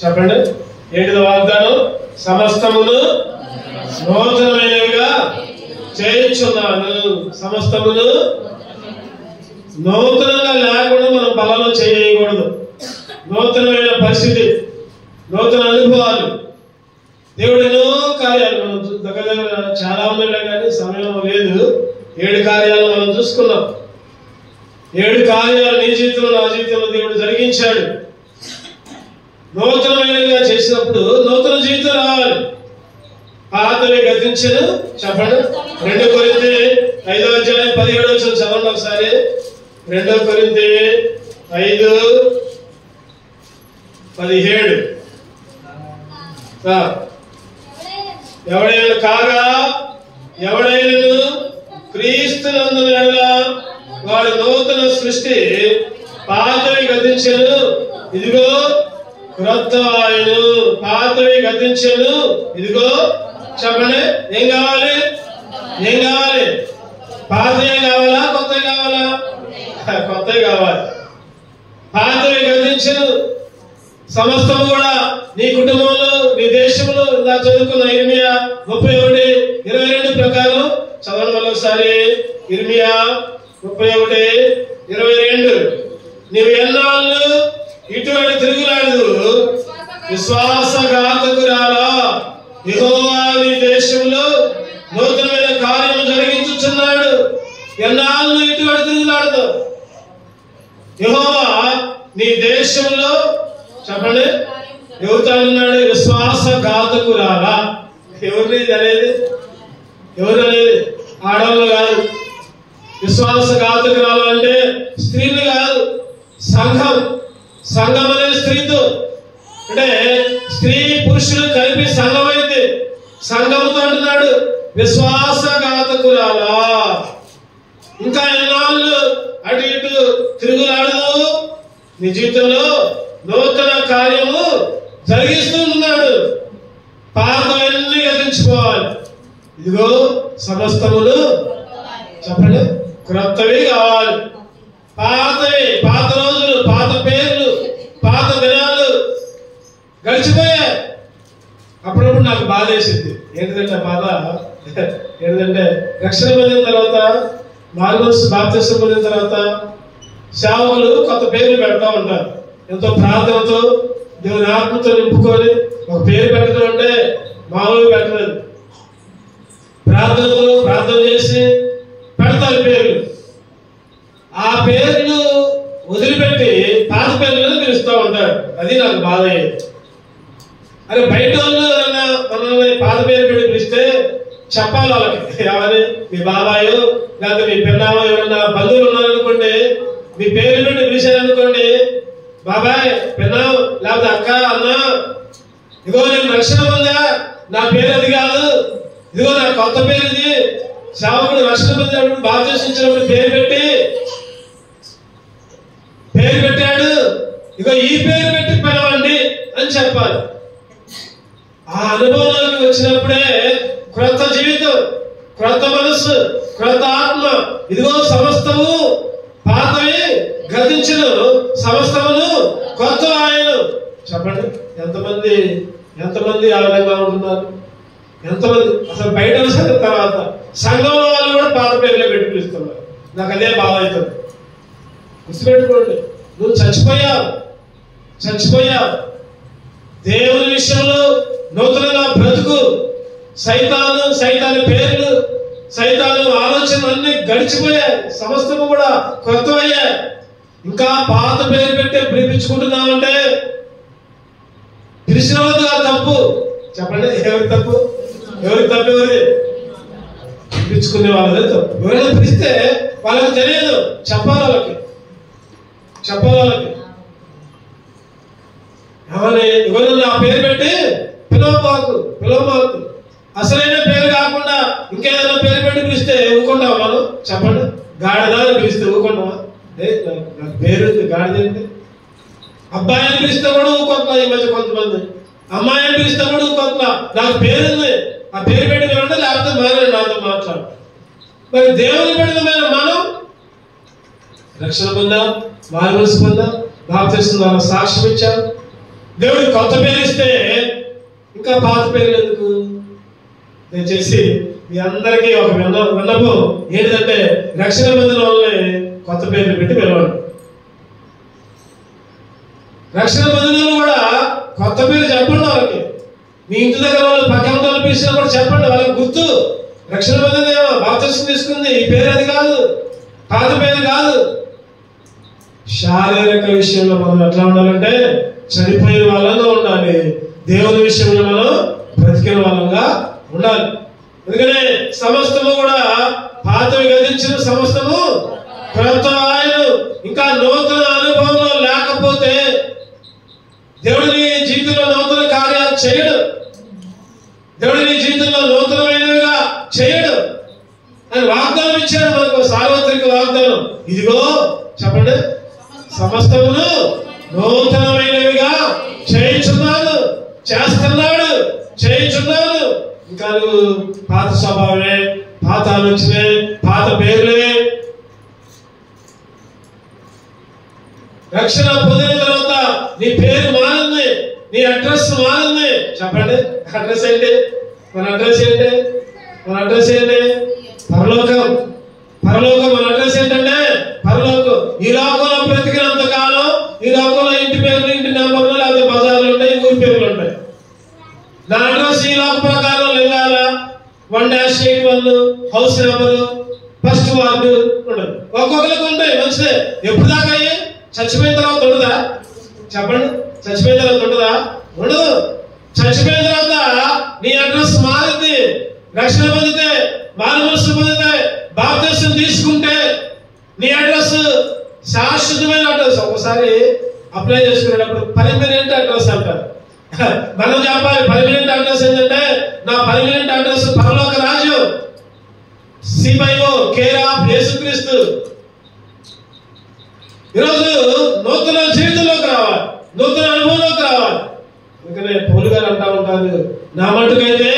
చెప్పండి. ఏంటిది వాగ్దానం? సమస్తమును నూతనమైనవిగా చేయించున్నాను. సమస్తమును నూతనంగా లేకుండా మనం బలంలో చేయకూడదు. నూతనమైన పరిస్థితి, నూతన అనుభవాలు, దేవుడు ఎన్నో కార్యాలు మనం దగ్గర చాలా ఉన్నాయి కానీ సమయం లేదు. 7 కార్యాలు మనం చూసుకున్నాం. 7 కార్యాలు నీ జీవితంలో నా జీవితంలో దేవుడు జరిగించాడు. నూతనమైనగా చేసినప్పుడు నూతన జీవితం రావాలి. పాతవి గతించను. చెప్పండి. 2 కొరింథీ 5వ అధ్యాయం 17వ వచనం చదవండి ఒకసారి. 2 కొరింథీ 5:17. ఎవడైనా కాగా ఎవడైనా క్రీస్తునందున వాడు నూతన సృష్టి, పాతవి గతించను, ఇదిగో క్రొత్త వాయును. పాతవి గతించను, ఇదిగో. చెప్పండి. ఏం కావాలి? ఏం కావాలి? పాతవి కావాలా? కొత్తవి కావాలా? కొత్తవి కావాలి. పాతవి గతించను. సమస్తము కూడా నీ కుటుంబంలో, నీ దేశంలో ఇలా చదువుకున్న ఇర్మియా 31:22 ప్రకారం చదవండి మరొకసారి. ఇర్మియా 31:22. నీవు ఎన్నాళ్ళు ఇటువంటి తిరుగులాడు విశ్వాసఘాతకురాలా, యెహోవా నీ దేశంలో నూతనమైన కార్యము జరిగించుచున్నాడు. ఎన్నాళ్ళు ఇటువంటి తిరుగులాడదు యెహోవా నీ దేశంలో. చెప్పండి. ఎవరితో అన్నాడు? విశ్వాసఘాతకురాలా. ఎవరిని అనేది? ఎవరు అనేది? ఆడవాళ్ళు కాదు. విశ్వాసఘాతకురాలు అంటే స్త్రీలు కాదు, సంఘం. సంఘం అనే స్త్రీతో అంటే స్త్రీ పురుషులు కలిపి సంఘం అయితే సంఘంతో అంటున్నాడు విశ్వాసఘాతకురాలా. ఇంకా ఎన్నాళ్ళు అటు ఇటు తిరుగులాడు నీ జీవితంలో నూతన కార్యము జరిగిస్తున్నాడు. పాతవన్నీ గతించుకోవాలి. ఇదిగో సమస్తములు. చెప్పండి. క్రొత్తవి కావాలి. పాతవి, పాత రోజులు, పాత పేర్లు, పాత దినాలు గడిచిపోయాయి. అప్పుడప్పుడు నాకు బాధ వేసింది. ఏంటంటే బాధ ఏంటంటే రక్షణ పొందిన తర్వాత, మారుమనసు బాప్తిస్మం పొందిన తర్వాత సేవకులు కొత్త పేర్లు పెడతా ఉంటారు. ఎంతో ప్రార్థనతో దేవుని ఆత్మతో నింపుకొని ఒక పేరు పెట్టడం అంటే మామూలుగా పెట్టలేదు. ప్రార్థనతో ప్రార్థన చేసి పెడతారు పేర్లు. ఆ పేర్లు వదిలిపెట్టి పాత పేర్లను పిలుస్తూ ఉంటారు. అది నాకు బాధ అయ్యేది. అరే బయట వాళ్ళు మనల్ని పాత పేరు పెట్టి పిలిస్తే చెప్పాలి వాళ్ళకి. ఎవరి మీ బాబాయో లేకపోతే మీ పిన్నామో ఎవరన్నా బంధువులు ఉన్నారనుకోండి, మీ పేరు పెట్టి పిలిచారనుకోండి, బాబాయ్, పిన్నాం, లేకపోతే అక్క, అన్న, ఇదిగో నేను రక్షణ పొందా, నా పేరు అది కాదు, ఇదిగో నా కొత్త పేరు ఇది. సేవకుడు రక్షణ పొందినప్పుడు బాప్తిస్మం పేరు పెట్టాడు, ఇదిగో ఈ పేరు పెట్టి పిలవండి అని చెప్పాలి. ఆ అనుభవంలోకి వచ్చినప్పుడే క్రొత్త జీవితం, క్రొత్త మనస్సు, క్రొత్త ఆత్మ. ఇదిగో సమస్తము పాతవి గతించును, సమస్తమును కొత్త ఆయన. చెప్పండి. ఎంతమంది ఆ విధంగా ఉంటున్నారు? ఎంతమంది అసలు బయట తర్వాత సంఘంలో వాళ్ళు కూడా పాత పేర్లే పెట్టి పిలుస్తున్నారు. నాకు అదే బాధ అవుతుంది. గుర్తుపెట్టుకోండి, నువ్వు చచ్చిపోయావు. దేవుని విషయంలో నూతనంగా బ్రతుకు. సైతాను పేర్లు, సైతాను ఆలోచనలు అన్ని గడిచిపోయాయి. సమస్తము కూడా కొత్తవయ్యాయి. ఇంకా పాత పేరు పెట్టే పిలిపించుకుంటున్నామంటే పిలిచిన వాళ్ళు కాదు తప్పు. చెప్పండి. ఎవరికి తప్పు? ఎవరి పిలిపించుకునే వాళ్ళదే తప్పు. ఎవరైనా పిలిస్తే వాళ్ళకి తెలియదు, చెప్పాలి వాళ్ళకి. ఎవరైనా ఆ పేరు పెట్టి పిలవమాకు. అసలైన పేరు కాకుండా ఇంకేదైనా పేరు పెట్టి పిలిస్తే ఊరుకుంటావా మనం? చెప్పండి. గాడిదని పిలిస్తే ఊరుకుంటావా? నాకు పేరు గాడిదంటే. అబ్బాయిని పిలిస్తే కూడా ఊరుకుంటున్నా ఈ మధ్య కొంతమంది. అమ్మాయిని పిలిస్తే కూడా ఊరుకుంటున్నా. నాకు పేరుంది, ఆ పేరు పెట్టి వెళ్ళండి, లేకపోతే మారండి నాతో మాట్లాడు. మరి దేవుని పెడితమైన మనం రక్షణ పొందాం, మారుమనసు పొందాం, బాప్తిస్మం ద్వారా సాక్ష్యం ఇచ్చాం. దేవుడు కొత్త పేరు ఇస్తే ఇంకా పాత పేర్లు ఎందుకు? దయచేసి మీ అందరికీ ఒక విన్నపం ఏంటంటే రక్షణ పొందిన వాళ్ళని కొత్త పేర్లు పెట్టి పిలవండి. రక్షణ పొందిన కూడా కొత్త పేరు చెప్పండి వాళ్ళకి. మీ ఇంటి దగ్గర వాళ్ళు పక్కన వాళ్ళు పిలిచినా కూడా చెప్పండి, వాళ్ళకి గుర్తు. రక్షణ పొందిందేమో బాప్తిస్మం తీసుకుంది, ఈ పేరు అది కాదు, పాత పేరు కాదు. శారీరక విషయంలో మనం ఎట్లా ఉండాలంటే చనిపోయిన వాళ్ళంగా ఉండాలి, దేవుని విషయంలో మనం బ్రతికిన వాళ్ళంగా ఉండాలి. అందుకనే సమస్తము కూడా పాతవి గతించిన సమస్తము క్రొత్త ఆయన. ఇంకా నూతన అనుభవంలో లేకపోతే దేవుడిని జీవితంలో నూతన కార్యాలు చేయడు, దేవుడిని జీవితంలో నూతనమైనవిగా చేయడు అని వాగ్దానం ఇచ్చాడు మనకు, సార్వత్రిక వాగ్దానం. ఇదిగో చెప్పండి, సమస్తమును నూతనమైనవిగా చేయించున్నాను, చేస్తున్నాడు, చేయించున్నాను. ఇంకా నువ్వు పాత స్వభావమే, పాత ఆలోచనే, పాత పేర్లే. రక్షణ పొందిన తర్వాత నీ పేరు మారింది, నీ అడ్రస్ మారింది. చెప్పండి, అడ్రస్ ఏంటి? మన అడ్రస్ ఏంటి? మన అడ్రస్ ఏంటి? పరలోకం. పరలోకం మన అడ్రస్ ఏంటంటే పరలోకం. ఈ లోకంలో బ్రతికినంత కాలం ఈ లోకంలో ఇంటి పేర్లు, ఇంటి నెంబర్లు, లేకపోతే బజార్లు ఉంటాయి, ఊరి పేర్లు ఉంటాయి. నా అడ్రస్ ఈ లోక ప్రకారం వెళ్ళాల 1-81 హౌస్ నెంబరు, ఫస్ట్ వార్డు ఉండదు. ఒక్కొక్కరికి ఉంటాయి, మంచిదే. ఎప్పుడు దాకా అయ్యి చచ్చిపోయిన తర్వాత ఉండదా? చెప్పండి, చచ్చిపోయిన తర్వాత ఉండదా? ఉండదు. చచ్చిపోయిన తర్వాత నీ అడ్రస్ మారింది. రక్షణ పొందితే, మారు మనసు పొందితే, బాప్తిస్మం తీసుకుంటే నీ అడ్రస్ శాశ్వతమైన అడ్రస్. ఒకసారి అప్లై చేసుకునేటప్పుడు పర్మనెంట్ అడ్రస్ అంటారు. మనం చెప్పాలి పర్మనెంట్ అడ్రస్ ఏంటంటే నా పర్మనెంట్ అడ్రస్ పరలోక రాజ్యం, సిబైఓ కేర్ ఆఫ్ యేసుక్రీస్తు. ఈరోజు నూతన జీవితంలోకి రావాలి, నూతన అనుభవంలోకి రావాలి. అందుకనే పౌలు గారు అంటా ఉంటారు, నా మట్టుకైతే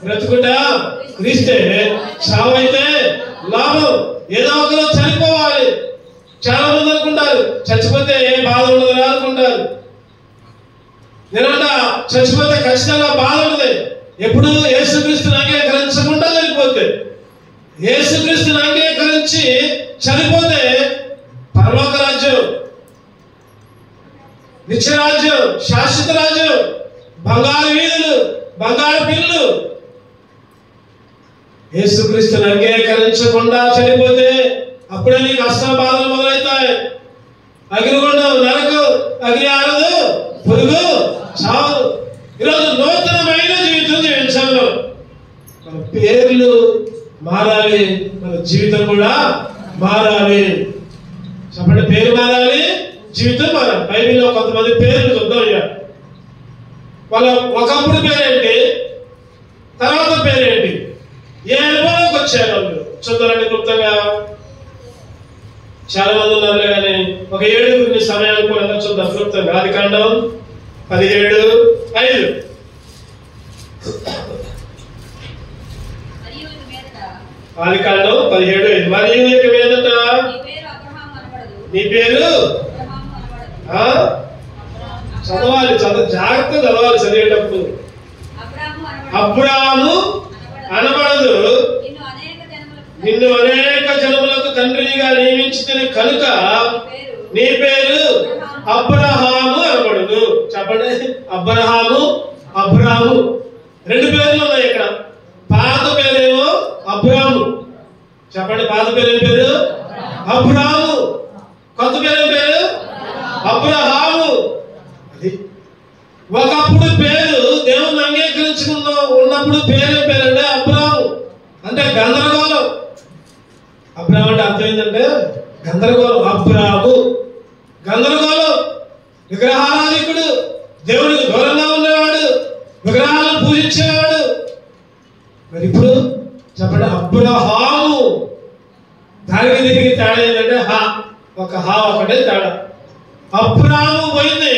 బ్రతుకుట క్రీస్తే, చావైతే లాభం. ఏదో ఒకరు చనిపోవాలి. చాలా మంది అనుకుంటారు చచ్చిపోతే ఏ బాధ ఉండదు అనుకుంటారు. నేనంట చచ్చిపోతే ఖచ్చితంగా బాధ ఉండదు. ఎప్పుడు యేసుక్రీస్తుని అంగీకరించకుండా చనిపోతే, యేసుక్రీస్తుని అంగీకరించి చనిపోతే పరలోక రాజ్యం, నిత్యరాజ్యం, శాశ్వత రాజ్యం, బంగారు వీధులు, బంగారు పిల్లు. యేసుక్రీస్తుని అంగీకరించకుండా చనిపోతే అప్పుడే నీకు కష్ట బాధలు మొదలవుతాయి. అగ్నిగుండం, నరకం, అగ్ని ఆరదు, పురుగు చావు. ఈరోజు నూతనమైన జీవితం జీవించాలి. మన పేర్లు మారాలి, మన జీవితం కూడా మారాలి. చెప్పండి, పేరు మారాలి, జీవితం మారాలి. బైబిల్లో కొంతమంది పేర్లు చూద్దాం. ఇక వాళ్ళ ఒకప్పుడు పేరేంటి, తర్వాత పేరేంటి, ఏ అనుభవంలోకి వచ్చారు వాళ్ళు చూద్దారండి క్లుప్తంగా. చాలా మంది ఉన్నారులే కానీ ఒక 7 సమయానుకూలంగా చూద్దాం క్లుప్తంగా. ఆదికాండం 17:5. ఆదికాండం 17:5. మరియు ఇక మీదట నీ పేరు చదవాలి, జాగ్రత్త చదవాలి చదివేటప్పుడు. అబ్రాహాము అనబడదు, నిన్ను అనేక జనములకు తండ్రిగా నియమించుకుని కనుక నీ పేరు అబ్రహాము అనబడదు. చెప్పండి, అబ్రహాము, అబ్రాము. 2 పేర్లు ఉన్నాయి ఇక్కడ. పాత పేరేమో అబ్రాము. చెప్పండి, పాత పేరు పేరు అబ్రాము, కొత్త పేరు పేరు అబ్రహాము. అది ఒకప్పుడు పేరు దేవుని అంగీకరించుకున్న ఉన్నప్పుడు పేరు పేరంటే అబ్రాము. అంటే గందరగోళం. అబ్రాము అంటే అర్థం ఏంటంటే గందరగోళం. అబ్రాము గందరగోళం, విగ్రహారాధికుడు, దేవుడికి దూరంగా ఉండేవాడు, విగ్రహాలను పూజించేవాడు. మరి ఇప్పుడు చెప్పండి, అబ్రహాము. దానికి దీనికి తేడా ఏంటంటే ఒక ఒకటే తేడా. అబ్రాము పోయింది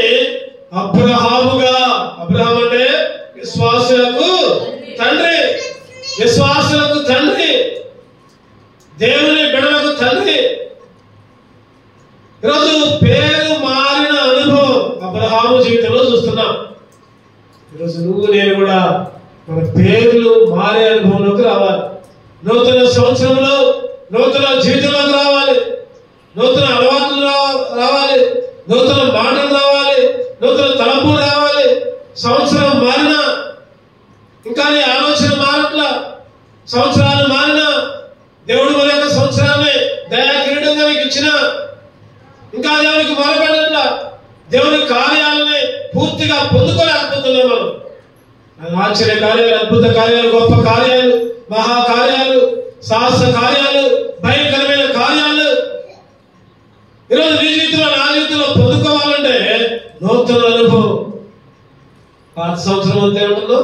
అబ్రహాముగా. అబ్రహాము అంటే విశ్వాసులకు తండ్రి, విశ్వాసులకు తండ్రి, దేవుని బిడ్డలకు తండ్రి. ఈరోజు పేరు మారిన అనుభవం అబ్రహాము జీవితంలో ఈరోజు నువ్వు నేను కూడా మన పేర్లు మారే అనుభవంలోకి రావాలి. నూతన సంవత్సరంలో నూతన జీవితంలోకి రావాలి, నూతన అలవాట్లు రావాలి, నూతన మాటలు రావాలి, నూతన తలంపులు రావాలి. సంవత్సరం మారినా ఇంకా నీ ఆలోచన మారట్లా, సంవత్సరాలు మారినా దేవుడు మన యొక్క సంవత్సరాన్ని దయా కిరీటంగా నీకు ఇచ్చిన ఇంకా దేవునికి మొరపెట్టట్లా, దేవుని కార్యాలని పూర్తిగా పొందుకోలేకపోతున్నాం మనం. ఆశ్చర్య కార్యాలు, అద్భుత కార్యాలు, గొప్ప కార్యాలు, మహాకార్యాలు, సాహస కార్యాలు, భయంకరమైన కార్యాలు ఈరోజు నీ జీవితంలో నా జీవితంలో పొందుకోవాలంటే నూతన అనుభవం. పాత సంవత్సరం అంతే ఉంటుందో,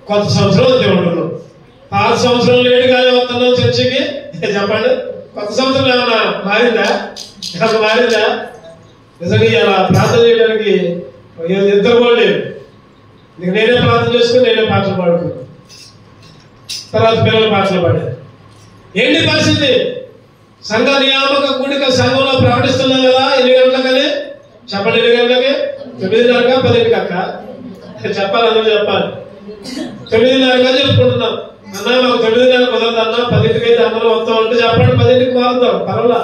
కొత్త సంవత్సరం అంతే ఉంటుందో. పాత సంవత్సరం లేటుగానే వస్తున్నాం చర్చికి, చెప్పండి. కొత్త సంవత్సరం ఏమన్నా మారిందా? అసలు మారిందా? నిజంగా ఇలా ప్రార్థన చేయడానికి ఇద్దరు కూడా లేదు. నీకు నేనే ప్రార్థన చేసుకుని నేనే పాటలు పాడుకున్నాను, తర్వాత పిల్లలు పాటలు పాడారు. ఏంటి పరిస్థితి? సంఘ నియామక కూడిక సంఘంలో ప్రకటిస్తున్నాం కదా. ఎన్ని గంటలకని చెప్పండి? 8 గంటలకి, 9:30కా 10కి అక్క చెప్పాలి, అందరూ చెప్పాలి. 9:30గా చెప్పుకుంటున్నాం. అన్నా మాకు 9:30 కుదరదు అన్నా, 10కి అయితే అందరూ వస్తాం అంటే చెప్పండి, 10కి మారుతాం, పర్వాలా.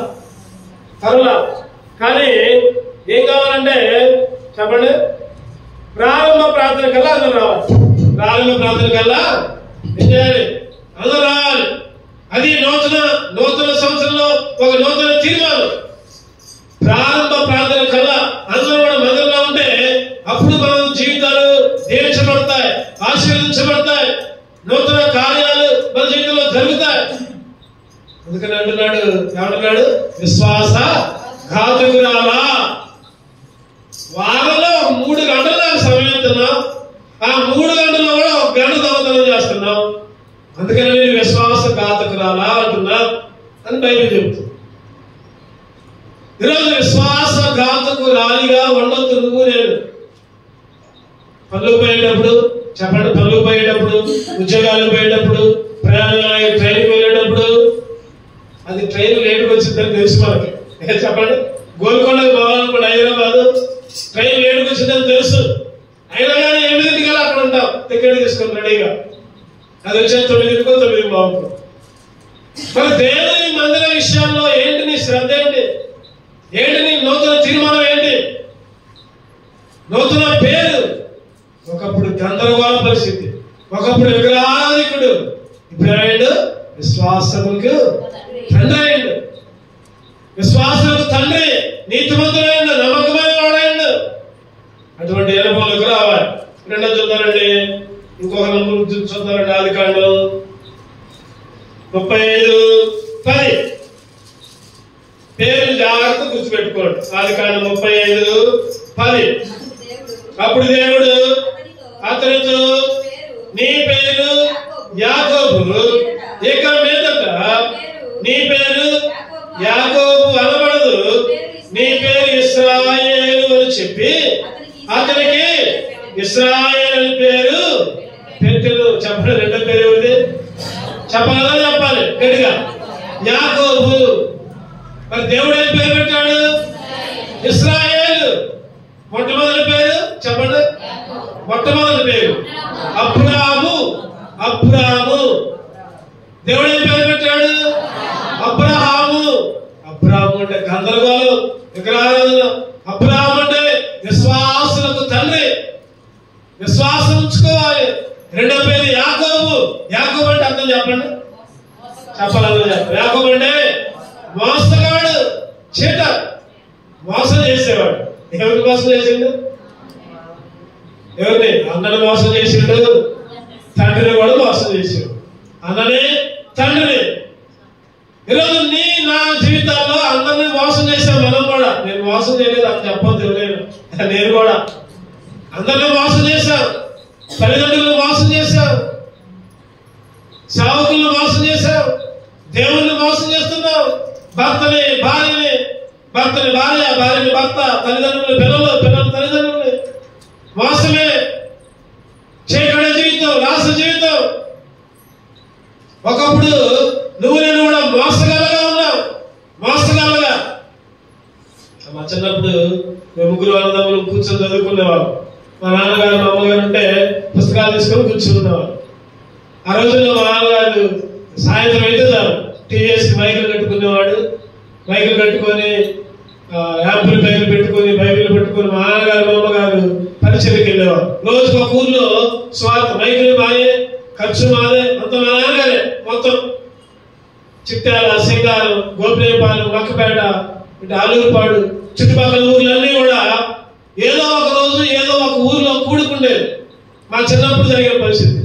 కానీ ఏం కావాలంటే చెప్పండి, ప్రారంభ ప్రార్థన కల్లా అందరూ రావాలి. ప్రారంభ ప్రార్థన కల్లా ఏం చేయాలి? అందరూ రావాలి. అది నూతన సంవత్సరంలో ఒక నూతన తీర్మానం. ప్రారంభ ప్రార్థన కల్లా అందరూ కూడా మందిరంలో ఉంటే అప్పుడు మన జీవితాలు దీవించబడతాయి, ఆశీర్వదించబడతాయి, నూతన కార్యాలు మన జీవితంలో జరుగుతాయి. అందుకని అంటున్నాడు, ఏమంటున్నాడు? విశ్వాస ఘాతకురాలా, వారంలో 3 గంటలు నాకు సమయం ఇస్తున్నావు, ఆ 3 గంటల్లో కూడా 1 గంట దొంగతనం చేస్తున్నావు, అందుకని నేను విశ్వాస ఘాతకురాలా అంటున్నా అని బైబిల్ చెబుతుంది. ఈరోజు విశ్వాస ఘాతకురాలిగా ఉండొద్దు నువ్వు నేను. పనులు పోయేటప్పుడు చెప్పండి, పనులు పోయేటప్పుడు, ఉద్యోగాలు పోయేటప్పుడు, ట్రైన్కి వెళ్ళేటప్పుడు, అది ట్రైన్ లేటుకు వచ్చిందని తెలుసు మనకి. చెప్పండి, గోల్కొండకు పోవాలనుకోండి హైదరాబాద్, ట్రైన్ లేటుకు వచ్చిందని తెలుసు. అయినా కానీ 8కి అక్కడ ఉంటాం, టికెట్ తీసుకొని రెడీగా. అది వచ్చేది 9కి 9:15. మరి దేవుని మందిర విషయంలో ఏంటి నీ శ్రద్ధ? ఏంటి నీ నూతన తీర్మానం? ఏంటి నూతన పేరు? ఒకప్పుడు గందరగోళ పరిస్థితి, ఒకప్పుడు విగ్రహాధికుడు, ఇప్పుడు ఏమైండు? విశ్వాసములకు తండ్రి అయిండు. విశ్వాసములకు తండ్రి, నీతిమంతుడైండు, నమ్మకమైన వాడైండు. అటువంటి అనుభవంలోకి రావాలి. రెండో చూద్దారండి, ఇంకొక నంబర్ చూద్దారండి. ఆదికాండం 35:10. పేరు జాగ్రత్త గుర్తుపెట్టుకోండి. ఆదికాండం 35:10. అప్పుడు దేవుడు అతనితో, నీ పేరు యాకోబు, ఇక మీదట నీ పేరు యాకోబు అనబడదు, నీ పేరు ఇశ్రాయేలు అని చెప్పి అతనికి ఇశ్రాయేలు పేరు పెట్టెను. చెప్పండి, రెండో పేరు ఏమిటి? చెప్పాలా? చెప్పాలి గట్టిగా. యాకోబు. మరి దేవుడు ఏం పేరు పెట్టాడు? ఇశ్రాయేలు. మొట్టమొదటి పేరు చెప్పండి, మొట్టమొదటి పేరు అబ్రాము. దేవుడు ఏం పేరు పెట్టాడు? అబ్రహాము. అబ్రాము అంటే గందరగోళం, విగ్రహారాధన. అబ్రహాము అంటే విశ్వాసులకు తండ్రి, విశ్వాసం ఉంచుకోవాలి. రెండో పేరు యాకోబు. యాకోబు అంటే అర్థం చెప్పండి, చెప్పాలి, చెప్పండి. యాకోబు అంటే మోసగాడు, చీటర్, మోసం చేసేవాడు. ఎవరికి మోసం చేసిండు? ఎవరిని? అన్నని మోసం చేసిండు, తండ్రిని కూడా మోసం చేసిండు. అన్నని, తండ్రిని. ఈరోజు నా జీవితాల్లో అందరినీ మోసం చేశాను. మనం కూడా, నేను మోసం చేయలేదు అని చెప్పొద్దు. నేను కూడా అందరినీ మోసం చేశాను. తల్లిదండ్రులను మోసం చేశావు, సేవకులను మోసం చేశావు, దేవుణ్ణి మోసం చేస్తున్నావు, భర్తని భార్యని, భర్తని భార్య, భార్యని భర్త, తల్లిదండ్రులు పిల్లలు, పిల్లల తల్లిదండ్రులు. మోసమే, చీకటి జీవితం, రాస జీవితం. ఒకప్పుడు నువ్వు నేను కూడా మోసగలగా ఉన్నావు, మోసగలగా. మా చిన్నప్పుడు మేము 3 అన్నదమ్ములు కూర్చొని చదువుకునేవాళ్ళం. మా నాన్నగారు, మా అమ్మగారు ఉంటే పుస్తకాలు తీసుకొని కూర్చునేవారు. ఆ రోజుల్లో మా నాన్నగారు సాయంత్రం అయితే టీవీఎస్ మైకులు కట్టుకునేవాడు. మైకులు కట్టుకొని యాంప్లిఫైర్లు పెట్టుకొని బైబిల్ పెట్టుకొని మా నాన్నగారు మా అమ్మగారు పరిచయకి వెళ్ళేవారు. రోజుకు ఒక ఊర్లో స్వార్థ మైకులు మాయే, ఖర్చు మాదే, అంత మా నాన్నగారే. మొత్తం చిట్యాల, సింగారం, గోపినేపాలెం, మక్కపేట, ఇటు ఆలూరుపాడు చుట్టుపక్కల ఊర్లన్నీ కూడా ఏదో ఒక రోజు ఏదో ఒక ఊర్లో కూడుకుండేది. మా చిన్నప్పుడు జరిగిన పరిస్థితి.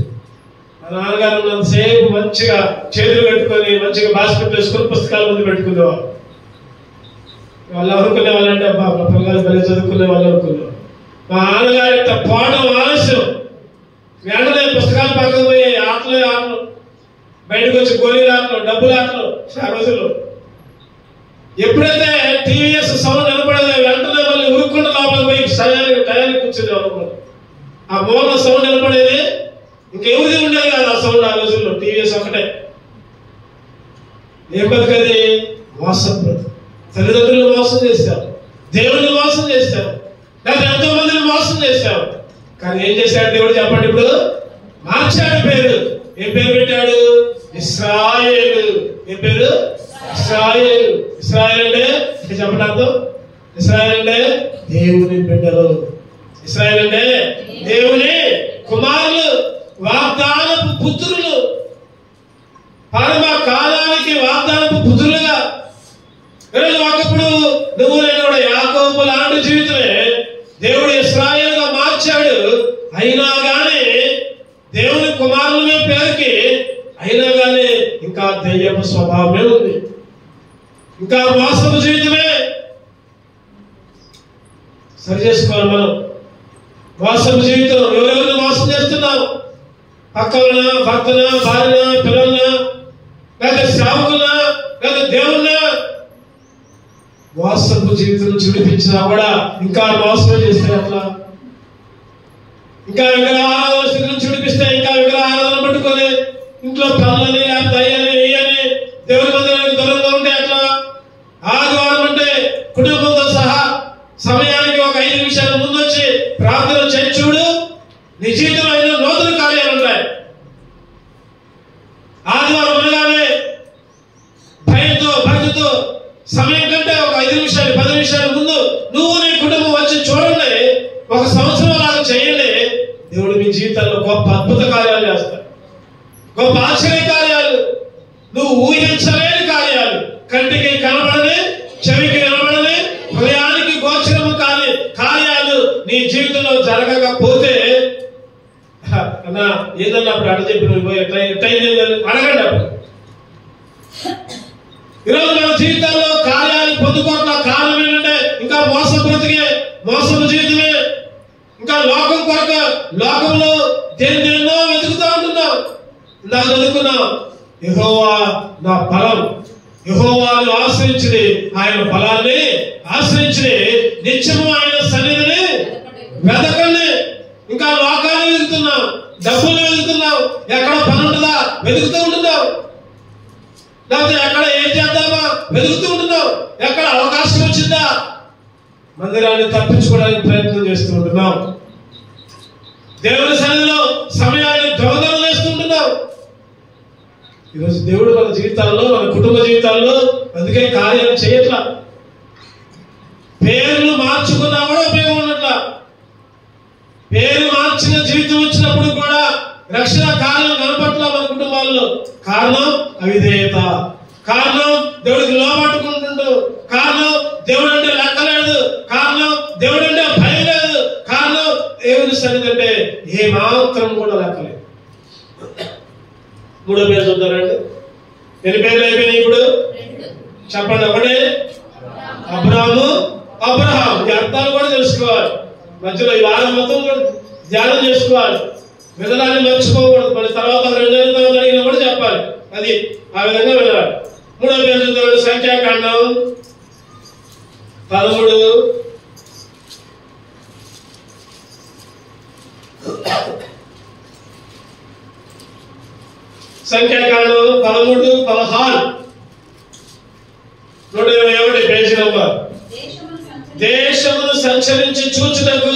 మా నాన్నగారు ఉన్నంతసేపు మంచిగా చేతులు కట్టుకొని మంచిగా బాస్కెట్ వేసుకొని పుస్తకాల ముందు పెట్టుకునేవారు. వాళ్ళు అనుకునే వాళ్ళంటే అబ్బా పిల్లలు బలి చదువుకునే వాళ్ళు అనుకునేవారు. మా నాన్నగారి పోవడం ఆలస్యం, వెంటనే పుస్తకాలు పక్కన పోయి ఆటలు బయటకు వచ్చి గోళీల ఆటలు, డబ్బుల ఆటలు. ఆ రోజుల్లో ఎప్పుడైతే టీవీఎస్ సౌండ్ వినపడేది వెంటనే మళ్ళీ ఉరుక్కుండా లోపల పోయి టయానికి కూర్చునేవారు. ఆ మూల సౌండ్ వినపడేది, ఇంకెవరిది ఉండేది కాదు ఆ సౌండ్. ఆ రోజుల్లో టీవీఎస్ ఒకటే. ఏం బతుకది? మోసం బ్రతుకు. తల్లిదండ్రులు మోసం చేశావు, దేవుడిని మోసం చేశావు, లేదా ఎంతో మందిని మోసం చేశావు. కానీ ఏం చేశాడు దేవుడు చెప్పండి? ఇప్పుడు మార్చాడు పేరు. ఏం పేరు పెట్టాడు? ఇశ్రాయేలు. ఏం పేరు? ఇశ్రాయేలు. ఇశ్రాయేలు అంటే చెప్పండి అర్థం. ఇశ్రాయేలు అంటే దేవుని బిడ్డలు. ఇశ్రాయేలు అంటే దేవుని కుమారులు, వాగ్దానపు పుత్రులు, పరమ కాలానికి వాగ్దానపు పుత్రులుగా. ఒకప్పుడు నువ్వు నేను కూడా యాకోబు లాంటి జీవితమే దేవుడు ఇశ్రాయేలుగా మార్చాడు. అయినా కానీ దేవుని కుమారులనే పేరుకి, అయినా కానీ ఇంకా దెయ్యపు స్వభావమే ఉంది, ఇంకా మోసపు జీవితమే. సరి చేసుకోవాలి మనం. మోసపు జీవితం. ఎవరెవరిని మోసం చేస్తున్నావు? పక్కన, భర్తన, భార్యన, పిల్లలన, లేదా సేవకున్నా, లేదా దేవున్నా. మోసపు జీవితం చూడిపించినా కూడా ఇంకా మోసం చేస్తే అట్లా. ఇంకా విగ్రహారాధన స్థితిని చూడిపిస్తే ఇంకా విగ్రహారాధన పట్టుకొని ఇంట్లో పనులని, దయ్యని, ఇయ్యని దేవుని మందిరానికి దూరంగా ఉంటే అట్లా. ఆదివారం అంటే కుటుంబంతో సహా సమయానికి ఒక 5 నిమిషాల ముందు వచ్చి ప్రార్థన చేసి చూడు, నీ జీవితంలో ఎన్నో నూతన కార్యాలు ఉంటాయి. ఆదివారం అనగానే భయంతో, భక్తితో సమయం కంటే ఒక 5 నిమిషాలు 10 నిమిషాల ముందు నువ్వు నీ కుటుంబం వచ్చి చూడండి. ఒక సంవత్సరం లాగా చేయండి. దేవుడు మీ జీవితంలో గొప్ప అద్భుత కార్యాలు చేస్తాడు. గొప్ప ఆశ్చర్య కార్యాలు, నువ్వు ఊహించలేని కార్యాలు, కంటికి కనబడని, చెవికి వినబడని, హృదయానికి గోచరము కాని కార్యాలు నీ జీవితంలో జరగకపోతే అన్నా ఏదన్నా అప్పుడు అడ్డ చెప్పి నువ్వు అడగండి. అప్పుడు ఈరోజు మన జీవితాల్లో కార్యాలు పొందుకోవట్ల కారణం ఏంటంటే ఇంకా మోసం బ్రతికే, మోసపు జీవితమే. ఇంకా లోకం కొరకు లోకంలో దేన్నో వెతుకుతా ఉంటున్నాం. నాకు చదువుకున్నాం, యెహోవా నా బలం, యెహోవాను ఆశ్రయించి ఆయన బలాన్ని ఆశ్రయించి నిత్యము ఆయన సన్నిధిని వెతకండి. ఇంకా లోకాన్ని వెతుకుతున్నాం, డబ్బులు వెతుకుతున్నాం, ఎక్కడ పని ఉంటుందా వెతుకుతూ ఉంటున్నాం, లేకపోతే ఎక్కడ ఏం చేద్దామా వెతుకుతూ ఉంటున్నాం, ఎక్కడ అవకాశం వచ్చిందా మందిరాన్ని తప్పించుకోవడానికి ప్రయత్నం చేస్తూ ఉంటున్నాం. దేవుని సన్నిధిలో సమయాన్ని దొంగతనం చేస్తుంటున్నాం. ఈరోజు దేవుడు మన జీవితాల్లో, మన కుటుంబ జీవితాల్లో అందుకే కార్యాలు చేయట్లా. పేర్లు మార్చుకున్నా కూడా ఉపయోగం ఉన్నట్ల. పేరు మార్చిన జీవితం వచ్చినప్పుడు కూడా రక్షణ కార్యం కనపట్ల మన కుటుంబాల్లో. కారణం అవిధేయత, కారణం దేవుడికి లోపట్టుకుంటుండు, కారణం దేవుడు అంటే లెక్కలేదు, కారణం దేవుడు అంటే భయం లేదు, కారణం దేవుని సన్నిధి అంటే ఏ మాత్రం కూడా లెక్కలేదు. 3వ పేరు చూద్దారండి. ఎన్ని పేర్లు అయిపోయినాయి ఇప్పుడు చెప్పండి? ఒకటే అబ్రాహాము, అబ్రహాం. ఈ అర్థాలు కూడా తెలుసుకోవాలి. మధ్యలో ఈ వారం మొత్తం కూడా ధ్యానం చేసుకోవాలి. వినడాన్ని మర్చిపోకూడదు. మన తర్వాత 2 నెలల తర్వాత అడిగినా కూడా చెప్పాలి. అది ఆ విధంగా వినాలి. 3వ పేరు చూద్దాం. సంఖ్యాకాండం 13. సంఖ్యాకాండం 13, 16, 121 పేజీ నంబర్. దేశమును సంచరించి చూచుటకు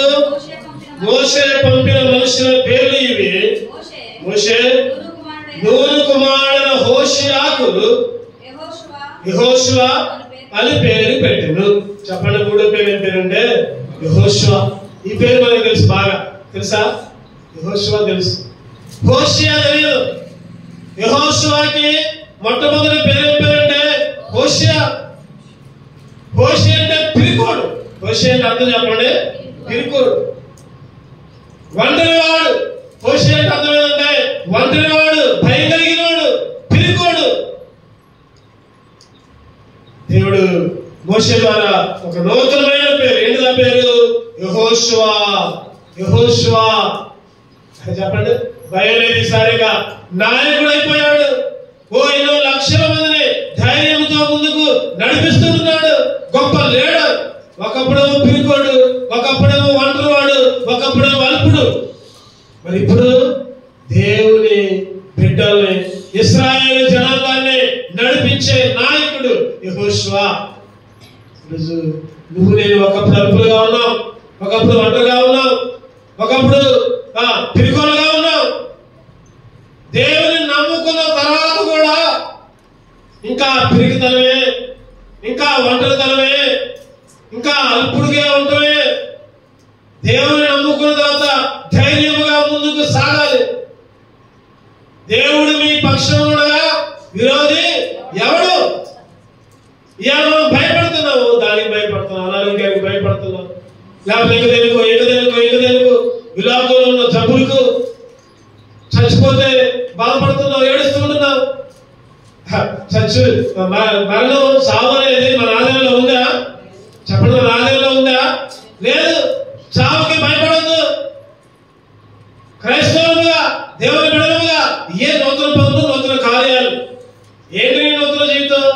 మోషే పంపిన మనుషుల పేర్లు ఇవి. మోషే నూను కుమారుడైన హోషేయకు యెహోషువ అని పేరు పెట్టెను. చెప్పండి, మూడో పేరు ఏం పేరంటే యెహోషువ. ఈ పేరు మనకు తెలుసు, బాగా తెలుసా? యెహోషువ తెలుసు, హోషేయ తెలియదు. యెహోషువకి మొట్టమొదటి పేరు ఏం పేరంటే హోషేయ. హోషేయ అంటే పిరికోడు. హోషేయ అంటే అర్థం చెప్పండి, పిరికోడు, ఒంటరివాడు. హోషేయ అంటే అర్థం ఏంటంటే ఒంటరివాడు, భయం కలిగినవాడు, పిరికోడు. దేవుడు మోషే ద్వారా ఒక నూతనమైన పేరు, ఏంటిది ఆ పేరు? యెహోషువ. యెహోషువ చెప్పండి. భయం లేదు, ఈసారిగా నాయకుడు అయిపోయాడు. ఎన్నో లక్షల మందిని ధైర్యంతో ముందుకు నడిపిస్తున్నాడు. గొప్ప లీడర్. ఒకప్పుడేమో పిరికోడు, ఒకప్పుడేమో ఒంటరివాడు, ఒకప్పుడేమో అల్పుడు. మరి ఇప్పుడు దేవుని బిడ్డల్ని, ఇశ్రాయేలు జనాంగాన్ని నడిపించే నాయకుడు యెహోషువ. నువ్వు నేను ఒకప్పుడు అల్పులుగా ఉన్నావు, ఒకప్పుడు ఒంటరిగా ఉన్నావు, ఒకప్పుడు పిరికోలుగా ఉన్నావు. దేవుని నమ్ముకున్న తర్వాత కూడా ఇంకా పిరికితనమే, ఇంకా ఒంటరితనమే, ఇంకా అల్పుడిగా ఉండటమే. దేవుని నమ్ముకున్న తర్వాత ధైర్యముగా ముందుకు సాగాలి. దేవుడు మీ పక్షం ఉండగా విరోధి ఎవడు? ఇవాళ మనం భయపడుతున్నాము, దానికి భయపడుతున్నాం, అనారోగ్యానికి భయపడుతున్నాం, లేకపోతే ఎగదేనుకో ఈ లోకంలో ఉన్న జబ్బులకు చచ్చిపోతే బాధపడుతున్నావు, ఏడుస్తుంటున్నావు. మరణం, సావు అనేది మన ఆదాయంలో ఉందా? చెప్పండి, మన ఆదాయంలో ఉందా? లేదు. చావుకి భయపడద్దు. క్రైస్తవులుగా, దేవుని బిడ్డలుగా ఏ నూతన పనులు, నూతన కార్యాలు. ఏంటి నీ నూతన జీవితం?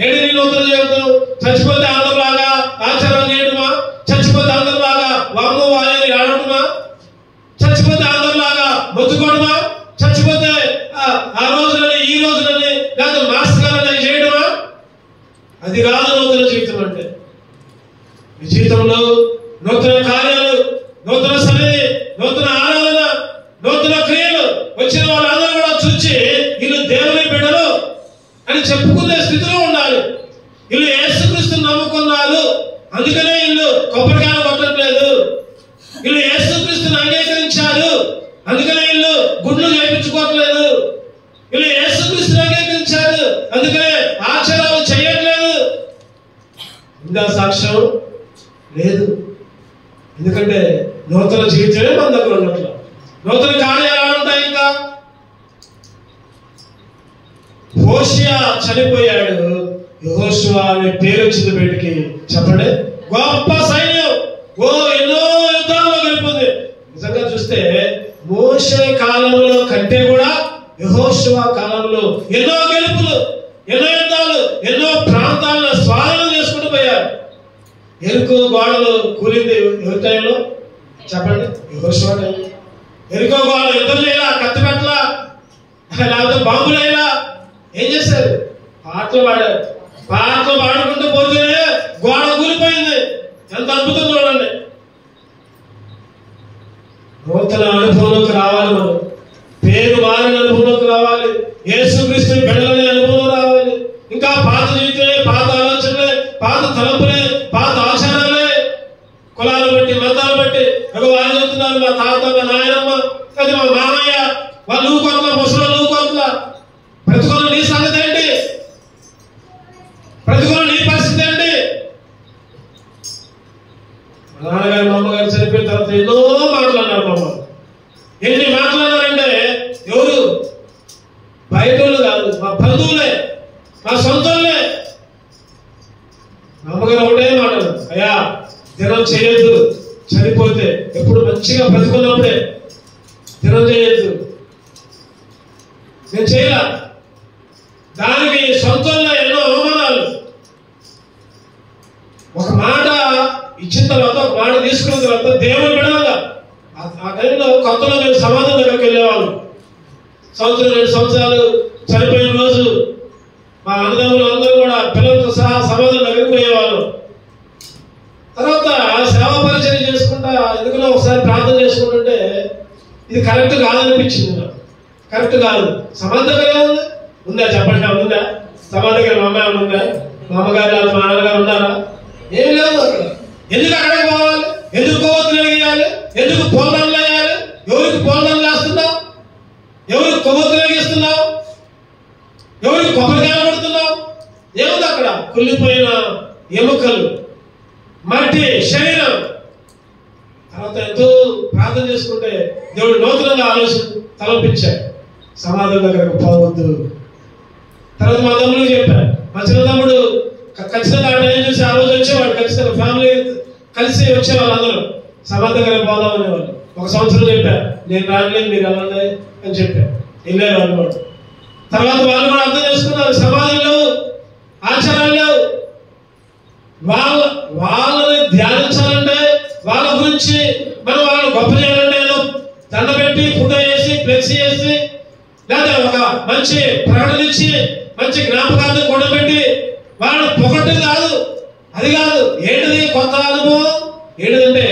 ఏంటి నీ నూతన జీవితం? చచ్చిపోతే అందరిలాగా ఆచారం చేయడమా? చచ్చిపోతే అందరిలాగా వాము వాయని ఆడటమా? చచ్చిపోతే అందరిలాగా మొత్తుకోవడమా? చచ్చిపోతే ఆ రోజులని ఈ రోజులని లేదా మాస్టర్లని చేయడమా? అది కాదు నూతన జీవితం అంటే. ఈ జీవితంలో నూతన కార్యాలు, నూతన సన్నిధి, నూతన ఆరాధన, నూతన క్రియలు వచ్చిన వాళ్ళందరూ కూడా చూచి వీళ్ళు దేవుని బిడ్డలు అని చెప్పుకునే స్థితిలో ఉండాలి. వీళ్ళు యేసుక్రీస్తుని నమ్ముకున్నారు, అందుకనే వీళ్ళు కొబ్బరికాయలు కొట్టట్లేదు. వీళ్ళు యేసుక్రీస్తుని అంగీకరించారు, అందుకనే వీళ్ళు గుడ్లు చేయించుకోవట్లేదు. వీళ్ళు యేసుక్రీస్తుని అంగీకరించారు, అందుకనే ఆచారాలు చేయట్లేదు. ఇంకా సాక్ష్యం లేదు. ఎందుకంటే నూతన జీవితమే మన దగ్గర ఉన్నట్లు. నూతన కార్యాలు ఉంటాయి. ఇంకా హోషేయ చనిపోయాడు, యెహోషువ అనే పేరు వచ్చింది బయటికి. చెప్పండి, గొప్ప సైన్యం. ఎన్నో యుద్ధాల్లో గెలుపుంది. నిజంగా చూస్తే మోషే కాలంలో కంటే కూడా యెహోషువ కాలంలో ఎన్నో గెలుపులు, ఎన్నో యుద్ధాలు, ఎన్నో ప్రాంతాలను స్వాధీనం చేసుకుంటూ పోయారు. ఎరుకో గోడలు కూలింది ఎవరి టైంలో? చెప్పండి, యెహోషువ టైం. ఎరుకో గోడలు యుద్ధం చేయాలా, కత్తి పెట్టలా, లేకపోతే బాంబులేలా? ఏం చేశారు? పాటలు పాడారు. పాటలు పాడుకుంటూ పోతేనే గోడ కూలిపోయింది. ఎంత అద్భుతం చూడండి. నూతన అనుభవంలోకి రావాలి. మనం పేరు మారిన అనుభవంలోకి రావాలి. యేసుక్రీస్తు బిడ్డలనే అనుభవం రావాలి. ఇంకా పాత జీవితమే, పాత ఆలోచనలే, పాత తలంపులే, పాత ఆచారాలే, కులాలు బట్టి, మతాలు బట్టి. వాళ్ళు చెప్తున్నారు, మా తాత, మా నాయనమ్మ, అది మా మామయ్య, వాళ్ళు నువ్వు కొట్ల, ముసలు నువ్వు కొట్ల. ప్రతికూల నీ సంగతి ఏంటి? ప్రతికూల నీ పరిస్థితి ఏంటి? మా నాన్నగారు, మా అమ్మగారు చనిపోయిన తర్వాత ఎన్నో మాట్లాడినారు. మా అమ్మ ఎన్ని మాట్లాడారంటే, ఎవరు? బయట వాళ్ళు కాదు, మా బంధువులే, మా సొంతలే. మా అమ్మగారు ఒకటే మాటలు, అయ్యా దినం చేయొద్దు, చనిపోతే. ఎప్పుడు మంచిగా బ్రతుకున్నప్పుడే దినం చేయొద్దు. నేను చేయలా. దానికి సొంతంలో ఎన్నో అవమానాలు. ఒక మాట ఇచ్చిన తర్వాత, ఒక మాట తీసుకున్న తర్వాత దేవుని బిడ్డలుగా ఆ టైంలో కొత్తలో మేము సమాధి దగ్గరికి వెళ్ళేవాళ్ళం. సంవత్సరం 2 సంవత్సరాలు చనిపోయిన రోజు మా అన్నదమ్ములు అందరూ కూడా పిల్లలతో సహా సమాధి దగ్గరికి పోయేవాళ్ళు. తర్వాత సేవా పరిచయం చేసుకుంటా ఎందుకనో ఒకసారి ప్రార్థన చేసుకుంటుంటే ఇది కరెక్ట్ కాదనిపించింది నాకు. కరెక్ట్ కాదు. సమాంతరంగా ఉందా? ఉందా చెప్పండి, ఉందా? సమాంతరంగా మా అమ్మాయి ఉందా? మా అమ్మగారు మా నాన్నగారు ఉన్నారా? ఏం లేదు అక్కడ. ఎందుకు అక్కడికి పోవాలి? ఎందుకు కొవ్వొత్తులు వెలిగియాలి? ఎందుకు పూలదండలు వేయాలి? ఎవరికి పూలదండలు వేస్తున్నావు? ఎవరికి కొవ్వొత్తులు వెలిగిస్తున్నావు? ఎవరికి కొబ్బరికాయలు కొడుతున్నావు? ఏముంది అక్కడ? కుళ్ళిపోయిన ఎముకలు, మట్టి, శరీరం. తర్వాత ఎంతో ప్రార్థన చేసుకుంటే దేవుడు నూతనంగా ఆలోచన తలపించాడు. సమాధానం దగ్గరకు పోవద్దు. తర్వాత మా తమ్ముడు చెప్పారు. మా చిన్న తమ్ముడు ఖచ్చితంగా ఆ టైం చూసి ఆ రోజు వచ్చేవాడు. ఖచ్చితంగా ఫ్యామిలీ కలిసి వచ్చేవాళ్ళు అందరూ. సమాధి దగ్గర పోదాం అనేవాళ్ళు. 1 సంవత్సరం చెప్పారు, నేను రాలేదు, మీరు వెళ్ళండి అని చెప్పారు. వెళ్ళారు వాళ్ళు కూడా. తర్వాత వాళ్ళు కూడా అర్థం చేసుకున్నారు, సమాధులు లేవు, ఆచారాలు లేవు. వాళ్ళని ధ్యానించాలంటే, వాళ్ళ గురించి మనం వాళ్ళని గొప్ప చేయాలంటే ఏదో దండ పెట్టి ఫోటో వేసి ఫ్లెక్సీ చేసి లేదా ఒక మంచి ప్రకటన ఇచ్చి మంచి జ్ఞాపకాలను కూడబెట్టి వాళ్ళని పొగట్టు కాదు. అది కాదు. ఏంటిది కొత్త అనుభవం? ఏంటిదంటే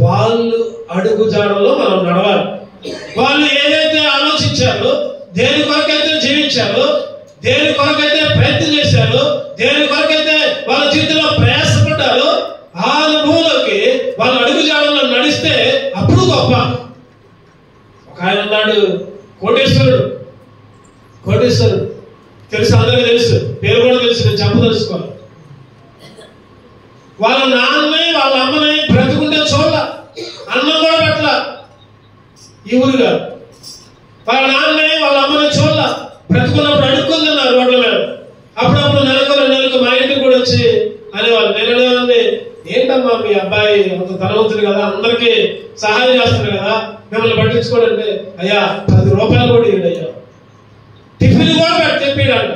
వాళ్ళు అడుగు జాడలో మనం నడవాలి. వాళ్ళు ఏదైతే ఆలోచించారో, దేని కొరకైతే జీవించారో, దేని కొరకైతే ప్రయత్నం చేశారో, దేని కొరకైతే వాళ్ళ జీవితంలో ప్రయాసపడ్డారో, ఆ అనుభవంలోకి వాళ్ళ అడుగు జాడలో నడిస్తే అప్పుడు గొప్ప. ఒక ఆయన ఉన్నాడు, కోటేశ్వరుడు. తెలుసు, అందరికీ తెలుసు, పేరు కూడా తెలుసు, నేను చెప్పదలుచుకోవాలి. వాళ్ళ నాన్నని వాళ్ళ అమ్మని బ్రతుకుంటే చూడాల, అన్నం కూడా పెట్టాల. ఈ ఊరుగా వాళ్ళ నాన్నని వాళ్ళ అమ్మని చూడాల, బ్రతుకున్నప్పుడు అడుక్కుందన్నారు రోడ్ల మీద. అప్పుడప్పుడు నెలకు మా ఇంటికి కూడా వచ్చి అనేవాళ్ళు. నేను ఏంటమ్మా మీ అబ్బాయి అంత ధనవంతుడు కదా, అందరికీ సహాయం చేస్తున్నారు కదా, మిమ్మల్ని పట్టించుకోడంటే, అయ్యా 10 రూపాయలు కూడా ఇవ్వండి అయ్యా, టిఫిన్ కూడా చెప్పాడంట.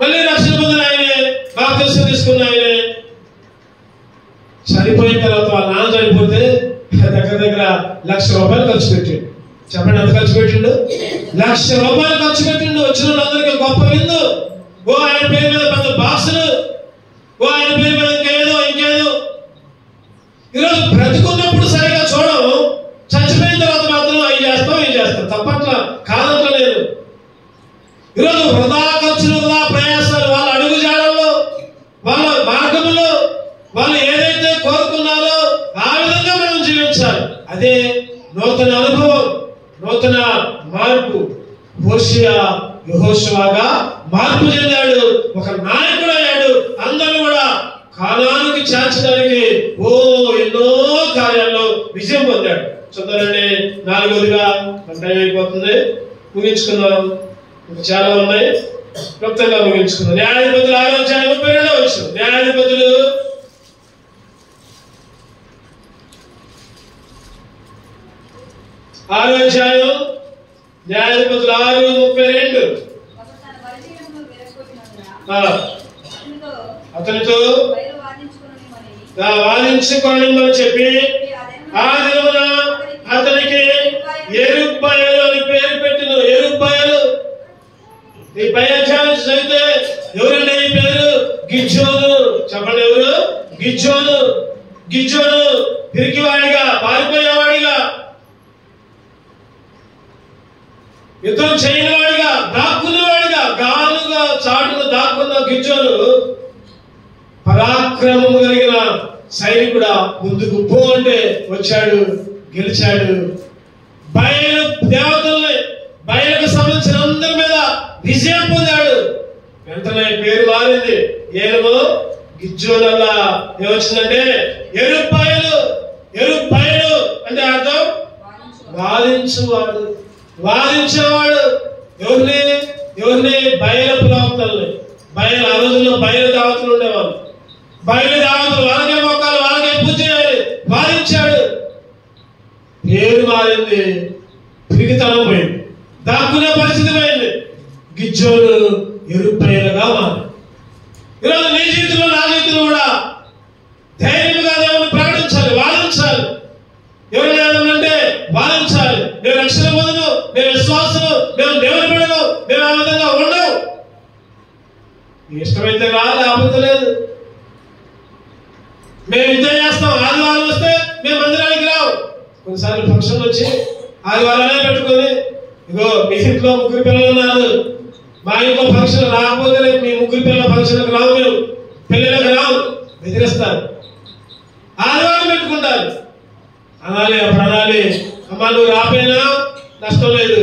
మళ్ళీ రక్షణ పొందిన ఆయనే, బాప్తిస్మం తీసుకున్న ఆయనే. చనిపోయిన తర్వాత వాళ్ళ నాన్న చనిపోతే దగ్గర 1,00,000 రూపాయలు ఖర్చు పెట్టిండు. చెప్పండి, ఎంత ఖర్చు పెట్టిండు? 1,00,000 రూపాయలు ఖర్చు పెట్టిండు. వచ్చిన వాళ్ళందరికీ గొప్ప విందు. ఓ ఆయన పేరు మీద పెద్ద బాక్సులు, ఓ ఆయన పేరు మీద ఇంకేదో. ఈరోజు బ్రతుకున్నప్పుడు సరిగా చూడము, చచ్చిపోయిన తర్వాత మాత్రం అవి చేస్తాం తప్పట్లా కాదంట లేదు. ఈరోజు వృధా ఖర్చులు, వృధా ప్రయాసాలు, వాళ్ళ అడుగు జాడల్లో, వాళ్ళ మార్గంలో వాళ్ళు ఏదైతే కోరుకున్నారో ఆ విధంగా మనం జీవించాలి. అదే నూతన అనుభవం, నూతన మార్పు. యెహోషువగా మార్పు చెందాడు, ఒక నాయకుడు అయ్యాడు. అందరూ కూడా కానానుకి చేర్చడానికి ఎన్నో కార్యాల్లో విజయం పొందాడు. చూద్దానండి, 4వదిగా టైం అయిపోతుంది, ముగించుకుందాం. ఇంకా చాలా ఉన్నాయి, క్లుప్తంగా ముగించుకుందాం. న్యాయాధిపతులు 6వ అధ్యాయం 32వ వచనం. న్యాయాధిపతులు 6వ అధ్యాయం, న్యాయాధిపతులు 6:32. అతనితో వాదించుకోనని చెప్పి ఆ దినమున అతనికి యెరుబ్బయలు అని పేరు పెట్టిన. యెరుబ్బయలు ఈ పై అధ్యాయం చదివితే ఎవరండి ఈ పేరు? గిద్యోను. చెప్పండి, ఎవరు? గిద్యోను పిరికివాడిగా, పారిపోయేవాడిగా, యుద్ధం చేయనివాడిగా, దాక్కునేవాడిగా, గానుగా చాటును దాక్కున్న గిద్యోను పరాక్రమం కలిగిన సైనికుడా, ముందుకు పో అంటే వచ్చాడు, గెలిచాడు. బయలు దేవతల్ని, బయలుకు సంబంధించిన అందరి మీద విజయం పొందాడు. వెంటనే పేరు మారింది. ఏమో గిద్యోనల్లా ఏమొచ్చిందంటే యెరుబ్బయలు అంటే అర్థం వాదించేవాడు. ఎవరిని? బయలు ప్రవక్తల్ని. బయలు, ఆ రోజుల్లో బయలు దేవతలు ఉండేవాళ్ళు. బయలు దేవతలు, వాళ్ళకే మొక్కాలి, వాళ్ళకే పూజ చేయాలి. వాదించాడు. పేరు మారింది, పిరికితనం పోయింది, దాక్కునే పరిస్థితి పోయింది. గిద్యోను యెరుబ్బయలుగా మారి. ఈరోజు నీ జీవితంలో, నా జీవితంలో కూడా ధైర్యంగా దేవుని ప్రకటించాలి, వాదించాలి. ఎవరైనా ఏమన్నంటే వాదించాలి. నేను రక్షణ పొందను, నేను విశ్వాసము, మేము దేవుని బిడ్డను, మేము ఆ విధంగా ఉండవు. ఇష్టమైతే రా, లేకపోతే లేదు. మేము యుద్ధం చేస్తాం, ఆదివారం వస్తే మేము మందిరానికి రావు. కొన్నిసార్లు ఫంక్షన్ వచ్చి ఆదివారాలే పెట్టుకొని, ఇగో మీ ఇంట్లో 3 పిల్లలు ఉన్నారు, మా ఇంట్లో ఫంక్షన్ రాకపోతే మీ 3 పిల్లల ఫంక్షన్కి రావు, మీరు పిల్లలకు రావు, బెదిరిస్తారు. ఆదివారం పెట్టుకుంటారు. అనాలి, అప్పుడు అనాలి, అమ్మ నువ్వు రాపోయినా నష్టం లేదు,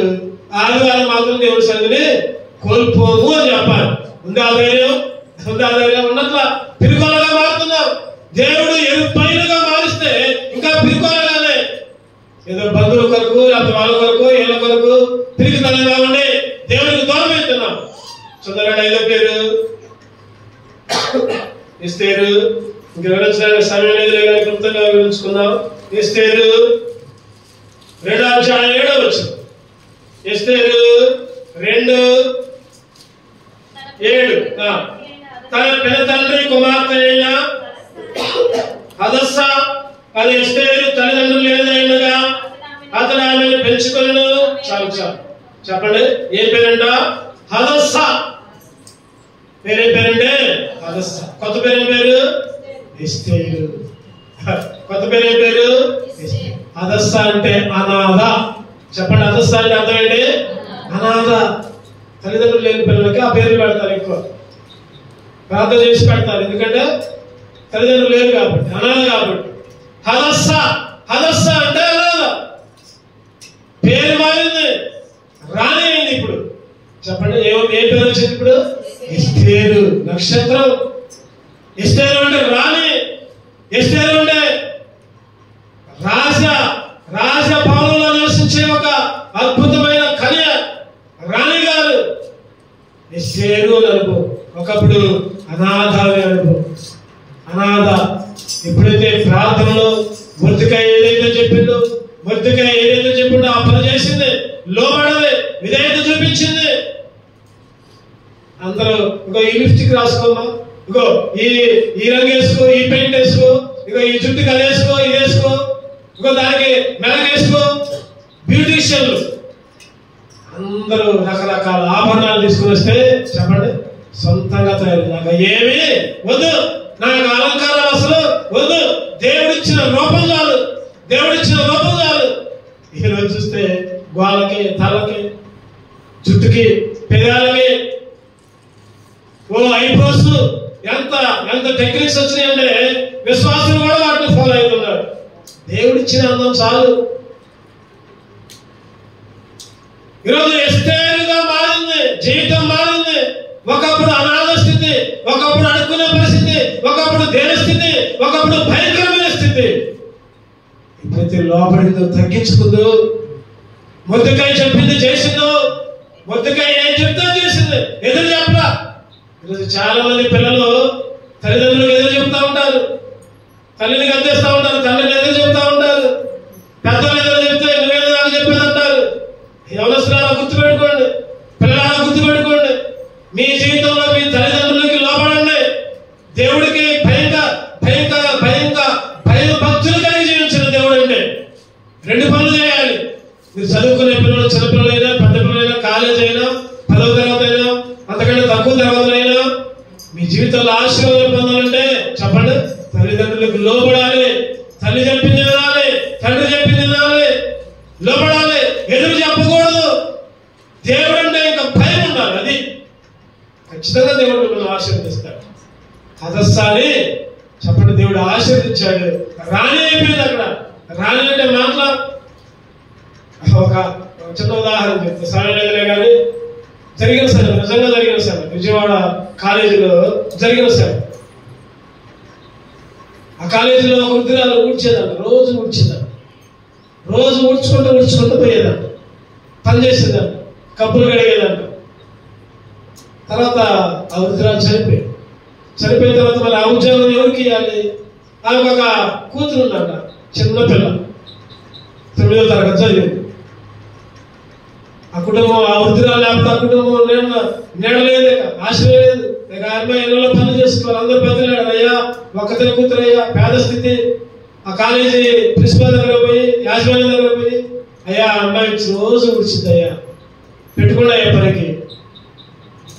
ఆదివారం మాత్రం దేవుడి సన్నిధిని కోల్పోము అని చెప్పాలి. ఉంది ఆదాయం ఉన్నట్ల పిరుకోలగా మారుతున్నాం. దేవుడు ఎరుపైనగా మారిస్తే ఇంకా పిరుకోలగానే, ఏదో బంధువుల కొరకు లేకపోతే వాళ్ళ కొరకు వీళ్ళ కొరకు పిరికితనంగా ఉండి దేవుడికి దూరం అవుతున్నాం. చదవండి 5వ పేరు ఎస్తేరు. ఇంక వివరించడానికి సమయం లేదు కానీ క్లుప్తంగా వివరించుకుందాం. ఎస్తేరు 2వ అధ్యాయం 7వ వచనం. ఎస్తేరు 2:7. తన పెద్దతండ్రి కుమార్తె అయిన హదస్సా, అది ఎస్తేరు తల్లిదండ్రులు లేదైనగా అతను ఆమెను పెంచుకొను. చాలు చెప్పండి, ఏ పేరంట? హదస్సా. పేరేం పేరంటే హదస్సా. కొత్త పేరేం పేరు? ఎస్తేరు. కొత్త పేరేం పేరు? హదస్సా అంటే అనాథ. చెప్పండి, హదస్సా అంటే అర్థం ఏంటి? అనాథ. తల్లిదండ్రులు లేని పిల్లలకి ఆ పేర్లు పెడతారు, ఎక్కువ ప్రార్థన చేసి పెడతారు, ఎందుకంటే తల్లిదండ్రులు లేరు కాబట్టి, అనాథ కాబట్టి. హదస్సా అంటే అనాథ. పేరు మారింది, రాణి అయింది. ఇప్పుడు చెప్పండి, ఏ పేరు వచ్చింది ఇప్పుడు? ఎస్తేరు. నక్షత్రం. ఎస్తేరు అంటే రాణి. ఎస్తేరు అంటే రాజభవనంలో నివసించే ఒక అద్భుతమైన కన్య, రాణి గారు. ఎస్తేరు అని అనుభవం. ఒకప్పుడు అనాథ అనుభవం. అనాథ. ఎప్పుడైతే ప్రార్థనలో మొర్దెకై ఏదైతే చెప్పిందో ఆ పని చేసింది, లోబడది, విధేయత చూపించింది. అందరూ ఇగో ఈ లిప్స్టిక్ రాసుకోమా, ఇగో ఈ రంగు వేసుకో, ఈ పెయింట్ వేసుకో, ఇగో ఈ జుట్టుకి అది వేసుకో, ఇది వేసుకో, ఇగో దానికి మెలగేసుకో. బ్యూటీషియన్లు అందరూ రకరకాల ఆభరణాలు తీసుకుని వస్తే చెప్పండి, సొంతంగా తయారు. నాకు ఏమి వద్దు, నాకు అలంకారాలు అసలు వద్దు, దేవుడిచ్చిన రూపం చాలు. ఈరోజు చూస్తే గోళ్ళకి, తలకి, జుట్టుకి, పెదాలకి ఐబ్రోస్ ఎంత టెక్నిక్స్ వచ్చినాయంటే విశ్వాసులు కూడా వాటిని ఫాలో అవుతున్నారు. దేవుడిచ్చిన అందం చాలు. ఈరోజు ఎస్తేరుగా మారింది, జీవితం మారింది. ఒకప్పుడు అనాథ స్థితి, ఒకప్పుడు అడుక్కునే పరిస్థితి, ఒకప్పుడు దేని స్థితి, ఒకప్పుడు భయంకరమైన స్థితి. ఇప్పుడైతే లోపలికి తగ్గించుకుందో, మొర్దెకై చెప్పింది చేసిందో, మొర్దెకై ఏం చెప్తా చేసింది, ఎదురు చెప్పలా. ఈరోజు చాలా మంది పిల్లలు తల్లిదండ్రులకు ఎదురు చెప్తా ఉంటారు, తల్లిని గద్దేస్తా ఉంటారు, తండ్రిని ఎదురు చెప్తా ఉంటారు, పెద్దలు ఎదురు చెప్తే నువ్వేదో నాకు చెప్పేదంటారు. యవనస్తులారా గుర్తుపెట్టుకోండి, పిల్లలారా గుర్తుపెట్టుకోండి, మీ జీవితంలో మీ తల్లిదండ్రులకి లోపడండి. దేవుడికి భక్తులు కలిగి జీవించిన దేవుడు అంటే 2 పనులు చేయాలి. మీరు చదువుకునే పిల్లలు, చిన్నపిల్లలైనా, పెద్ద పిల్లలైనా, కాలేజ్ అయినా, 10వ తరగతి అయినా, అంతకంటే తక్కువ తరగతులైనా, మీ జీవితంలో ఆశీర్వాదం పొందాలంటే చెప్పండి, తల్లిదండ్రులకు లోబడాలి. తల్లి చెప్పింది వినాలి, తండ్రి చెప్పింది వినాలి, లోబడాలి, ఎదురు చెప్పకూడదు. దేవుడు అంటే ఇంకా భయం ఉండాలి. అది ఖచ్చితంగా దేవుడు మిమ్మల్ని ఆశీర్వదిస్తాడు. హదస్సాని చెప్పండి, దేవుడు ఆశీర్వదించాడు. రాణి అయిపోయింది. అక్కడ రాణి అంటే మాటల ఒక చిన్న ఉదాహరణ చెప్తా, సమయంలో కానీ జరిగిన సరే, నిజంగా జరిగిన సరే, విజయవాడ కాలేజీలో జరిగిన సరే. ఆ కాలేజీలో ఒక వృద్ధురాలు ఊడ్చేదంట, రోజు ఊడ్చుకుంటూ పోయేదంట, పని చేసేదంట, కప్పులు కడిగేదంట. తర్వాత ఆ వృద్ధురాలు చనిపోయిన తర్వాత మరి ఆ ఉద్యోగం ఎవరికి ఇవ్వాలి? ఆమెకు ఒక కూతురు ఉందంట, చిన్న పిల్ల, 9వ తరగతి చదివింది. ఆ కుటుంబం, ఆ వృద్ధురాలు లేకపోతే ఆ కుటుంబం నీడలేదు, ఆశ్రయం లేదు. ఇక అమ్మాయి ఇళ్ళలో పనులు చేసుకోవాలి. అందరూ పెద్దలేడు, అయ్యా ఒక్కతని కూతురు, అయ్యా పేద స్థితి. ఆ కాలేజీ ప్రిన్సిపాల్ దగ్గర పోయి, యాజమాన్యం దగ్గర పోయి, అయ్యా అమ్మాయి రోజు ఉడిచింది, అయ్యా పెట్టుకుండా అయ్యా పనికి,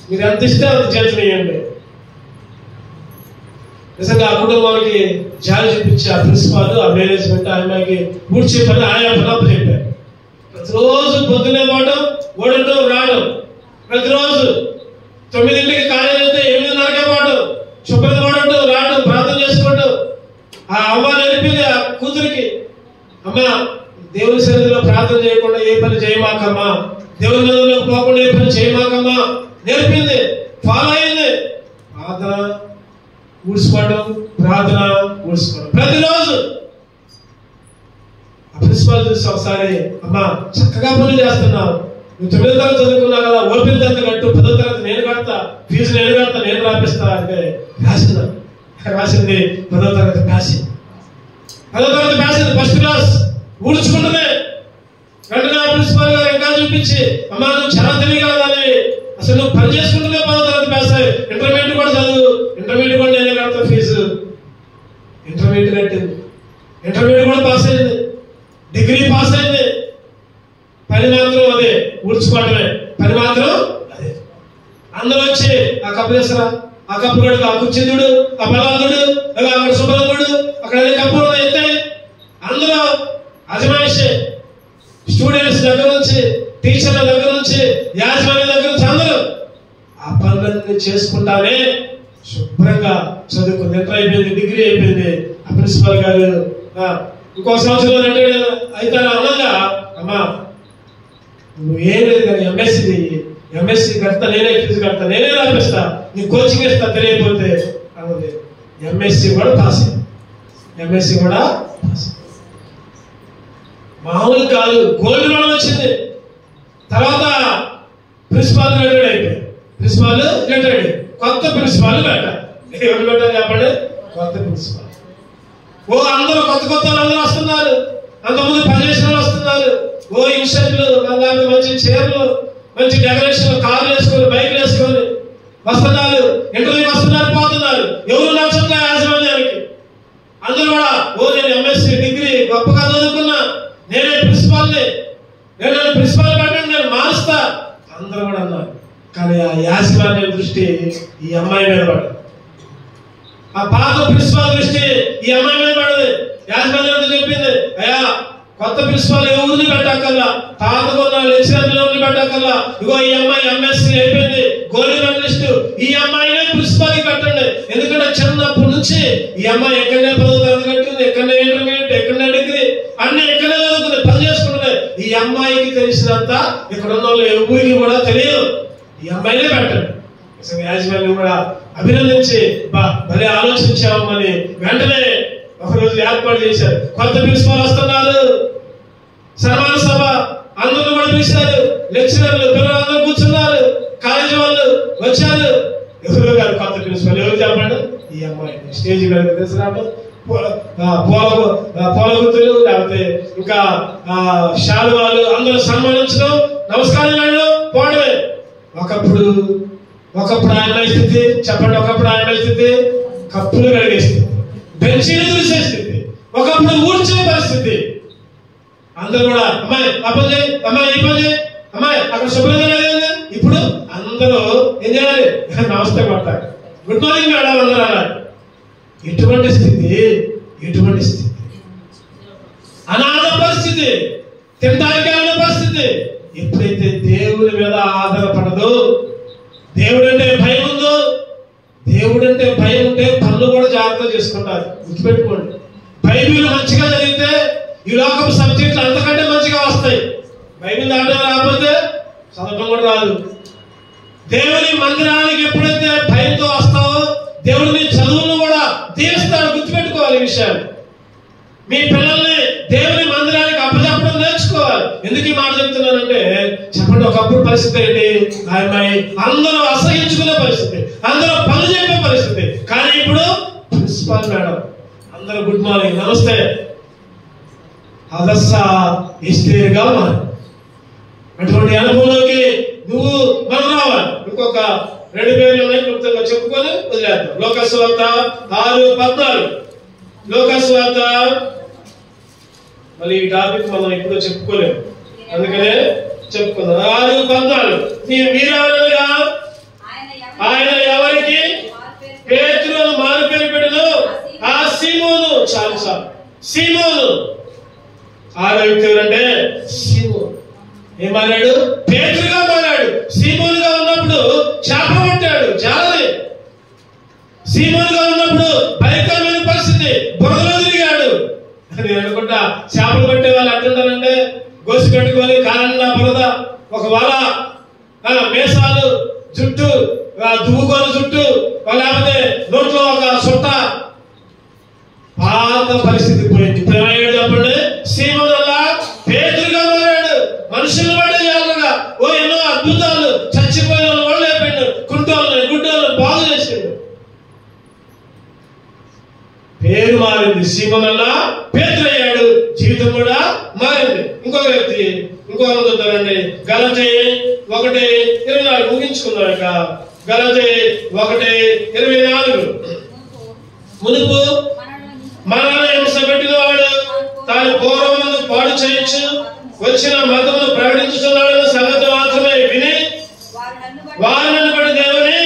మీరు ఎంత ఇస్తే అంత చేతులు వేయండి. నిజంగా ఆ కుటుంబానికి జాలి చూపించి ఆ ప్రిన్సిపాల్ ఆ మేనేజ్మెంట్ ఆ అమ్మాయికి ఊడ్చే పని ఆయా పనప్పు చెప్పారు. ప్రతిరోజు పొద్దునే పోవడం, ఓడటం, రావడం. ప్రతిరోజు 9ంటికి కాలేజ్ అయితే 8:30కే పోవడం, శుభ్రత పోవడం, రావడం, ప్రార్థన చేసుకోవడం. ఆ అమ్మ నేర్పింది ఆ కూతురికి, అమ్మ దేవుని సన్నిధిలో ప్రార్థన చేయకుండా ఏ పని చేయమాకమ్మా, దేవుని మందిరంలోకి పోకుండా ఏ పని చేయమాకమ్మా నేర్పింది. ఫాలో అయింది. ప్రార్థన ఊడ్చుకోవడం, ప్రార్థన ఊడ్చుకోవడం ప్రతిరోజు. ఆ ప్రిన్సిపాల్ చూసి ఒకసారి, అమ్మా చక్కగా పనులు చేస్తున్నావు, నువ్వు 9వ తరగతి చదువుకున్నావు కదా, ఓపెన్ తరగతి కట్టు, 10వ తరగతి నేను కడతా, ఫీజు నేను కడతా, నేను రాపిస్తా అంటే రాసింది 10వ తరగతి రాసింది. 10వ తరగతి రాసింది, ఫస్ట్ క్లాస్. ఊడ్చుకుంటూనే వెంటనే ప్రిన్సిపాల్ గారు ఇంకా చూపించి, అమ్మా నువ్వు చాలా తెలియగలదాన్ని, అసలు నువ్వు పని చేసుకుంటూనే 10వ తరగతి పాస్ అయ్యి, ఇంటర్మీడియట్ కూడా చదువు, ఇంటర్మీడియట్ కూడా నేనే కడతా ఫీజు. ఇంటర్మీడియట్ కట్టింది, ఇంటర్మీడియట్ కూడా పాస్ అయింది, డిగ్రీ పాస్ అయింది. పని మాత్రం అదే, ఊడ్చుకోవడమే పని మాత్రం అదే. అందరూ వచ్చి ఆ కప్పు చేస్తారా, ఆ కప్పు కడుగు, ఆ కుర్చీదుడు, ఆ బలాదుడు, అక్కడ శుభ్రదుడు, అక్కడ కప్పు ఎత్తాయి. అందరూ అజమాయిషే, స్టూడెంట్స్ దగ్గర నుంచి, టీచర్ల దగ్గర నుంచి, యాజమాన్యం దగ్గర నుంచి అందరూ ఆ పనులన్నీ చేసుకుంటానే శుభ్రంగా చదువుకుంది. ఇంటర్ అయిపోయింది, డిగ్రీ అయిపోయింది. ఆ ప్రిన్సిపల్ గారు ఇంకో సంవత్సరంలో 2 అయితే అన్నగా, అమ్మా నువ్వు ఏం లేదు కానీ ఎంఎస్సి కడతా, నేనే ఫీజు కడతా, నేనే రాపిస్తా, నీ కోచింగ్ ఇస్తా తెలియకపోతే అన్నది. ఎంఎస్సి కూడా పాస్ అయింది, ఎంఎస్సి కూడా పాస్. మామూలు కాదు, గోల్డ్ మెడల్ వచ్చింది. తర్వాత ప్రిన్సిపాల్ రిటైర్డ్ అయిపోయారు. ప్రిన్సిపాల్ రిటైర్డ్, కొత్త ప్రిన్సిపాల్ పెట్టారు. ఎవరు పెట్టారు చెప్పండి? కొత్త ప్రిన్సిపాల్. ఓ అందరూ కొత్త అందరూ వస్తున్నారు, అంతకుముందు పనిచేసిన వాళ్ళు వస్తున్నారు. ఓ ఇన్షర్ట్లు, మంచి చీరలు, మంచి డెకరేషన్, కార్లు వేసుకొని, బైక్లు వేసుకొని వస్తున్నారు. ఇంటర్వ్యూకి వస్తున్నారు, పోతున్నారు. ఎవరు నచ్చట్లే యాజమాన్యానికి. అందరూ కూడా, ఓ నేను ఎంఎస్సి డిగ్రీ గొప్పగా చదువుకున్నా, నేనే ప్రిన్సిపాల్ని, నేను ప్రిన్సిపాల్ పెట్టండి, నేను మారుస్తా అందరూ కూడా అన్నారు. కానీ ఆ యాజమాన్యం దృష్టి ఈ అమ్మాయి మీద పడదు. ఆ పాత ప్రిన్సిపాల్ దృష్టి ఈ అమ్మాయి మీద పడదు. యాజమాన్యం చెప్పింది, అయ్యా కొత్త ప్రిన్సిపాల్ ఎవరిని పెట్టక్కల్లా, పాతకున్న లెక్చరర్లు ఎవరిని పెట్టక్కల్లా, ఇగో ఈ అమ్మాయి ఎంఎస్సి అయిపోయింది, గోల్డ్ మెడలిస్ట్, ఈ అమ్మాయినే ప్రిన్సిపాల్ కి పెట్టండి. ఎందుకంటే చిన్నప్పటి నుంచి ఈ అమ్మాయి ఎక్కడనే 10వ తరగతి కట్టింది, ఎక్కడనే ఇంటర్మీడియట్, ఎక్కడనే డిగ్రీ, అన్ని ఎక్కడనే చదువుతుంది, పని చేసుకుంటుంది. ఈ అమ్మాయికి తెలిసినంత ఇక్కడ ఉన్న వాళ్ళు ఎవరికి కూడా తెలియదు. ఈ అమ్మాయినే పెట్టండి. యాజమాన్యం కూడా అభినందించి, భలే ఆలోచించామని వెంటనే ఒకరోజు ఏర్పాటు చేశారు. కొత్త ప్రిన్సిపాల్ వస్తున్నారు, సన్మాన సభ, అందరూ కూడా పిలిచారు. లెక్చరర్లు, పిల్లలందరూ కూర్చున్నారు. కాలేజీ వాళ్ళు వచ్చారు. ఎవరు గారు కొత్త ప్రిన్సిపాల్? ఎవరు చెప్పండి? ఈ అమ్మాయి. స్టేజ్ మీద తీసుకురావడం, పూల గుర్తులు, లేకపోతే ఇంకా శాలువాలు, అందరూ సన్మానించడం, నమస్కారం చేయడం, పోవడమే. ఒకప్పుడు ఆయన స్థితి చెప్పండి, ఒకప్పుడు ఆయన స్థితి కప్పులు కడిగే స్థితి, బెంచీలు చూసే స్థితి, ఒకప్పుడు ఊడ్చే పరిస్థితి. అందరూ కూడా అమ్మాయి ఆ పని చేయి, అమ్మాయి ఈ పని చేయి, అమ్మాయి అక్కడ శుభ్రంగా లేదు. ఇప్పుడు అందరూ ఏం చేయాలి? నమస్తే కొట్టాలి, గుడ్ మార్నింగ్ మేడం అందరూ అన్నారు. ఎటువంటి స్థితి, ఎటువంటి స్థితి, అనాథ పరిస్థితి, తినడానికి అన్న పరిస్థితి. ఎప్పుడైతే దేవుని మీద ఆధారపడదు, దేవుడంటే భయం ఉందో, దేవుడంటే భయం ఉంటే పనులు కూడా జాగ్రత్త చేసుకుంటారు. గుర్తుపెట్టుకోండి, బైబిల్ మంచిగా చదివితే ఈ లోకపు సబ్జెక్టులు అంతకంటే మంచిగా వస్తాయి. బైబిల్ దాంట్లో రాకపోతే చదవటం కూడా రాదు. దేవుని మందిరానికి ఎప్పుడైతే భయంతో వస్తావో దేవుడిని చదువును కూడా దీవిస్తాడు. గుర్తుపెట్టుకోవాలి ఈ విషయాన్ని. మీ పిల్లల్ని దేవుని మందిరానికి అప్పచెప్పడం నేర్చుకోవాలి. ఎందుకు ఈ మాట చెప్తున్నానంటే, చెప్పండి, ఒకప్పుడు పరిస్థితి ఏంటి? అమ్మాయి అందరూ అసహించుకునే పరిస్థితి, అందరూ పనులు చెప్పే పరిస్థితి. కానీ ఇప్పుడు ప్రిన్సిపాల్ మేడం అందరూ గుడ్ మార్నింగ్, నమస్తే, ఆదర్శ ఇస్తేగా మారి. అటువంటి అనుభవంలోకి నువ్వు మనం రావాలి. ఇంకొక 2 పేర్లు ఉన్నాయి, క్లుప్తంగా చెప్పుకొని వదిలేద్దాం. లోకస్వార్త 6:14. లోకస్వార్త, మళ్ళీ ఈ టాపిక్ మనం ఎప్పుడో చెప్పుకోలేము, అందుకనే చెప్పుకుందాం. 6:14. మీరెవరనగా ఆయన ఎవరికి పేతురును మారు పేరు పెట్టెను, ఆరో వ్యక్తి ఎవరంటే సీమోను. ఏం మారాడు? పేతురుగా మారాడు. సీమోనుగా ఉన్నప్పుడు చేప పట్టాడు, జాలది. సీమోనుగా ఉన్నప్పుడు భయంకరమైన పరిస్థితి, బురదలో తిరిగాడు. నేను అనుకుంటా చేపలు పట్టే వాళ్ళు అంటుంటారంటే గోసి పెట్టుకొని కారణ బురద, ఒక వల, మేసాలు, జుట్టు దువ్వుకొని జుట్టు, లేకపోతే నోట్లో ఒక చుట్ట, పాత పరిస్థితి పోయింది. ఇప్పుడు ఏమయ్యాడు? చెప్పండి, సీమోనులా పేతురుగా మారాడు. మనుషులు పడే జాలగా ఎన్నో అద్భుతాలు, చచ్చిపోయిన వాళ్ళు లేపాడు, కుంటోళ్ళని గుడ్డోళ్ళని బాగు చేసాడు. పేరు మారింది, సీమోనులా పేతురయ్యాడు. జీవితం కూడా మారింది. ఇంకొక వ్యక్తి, ఇంకొక చూద్దామండి. గలతీ 1:24 ముగించుకున్నాం. ఇక గలతీ 1:24 మునుపు మనల్ని హింస పెట్టిన వాడు తాను పూర్వమును పాడు చేయొచ్చు వచ్చిన మతమును ప్రకటించుతున్నాడని సంగతి మాత్రమే విని వారిని బట్టి దేవుని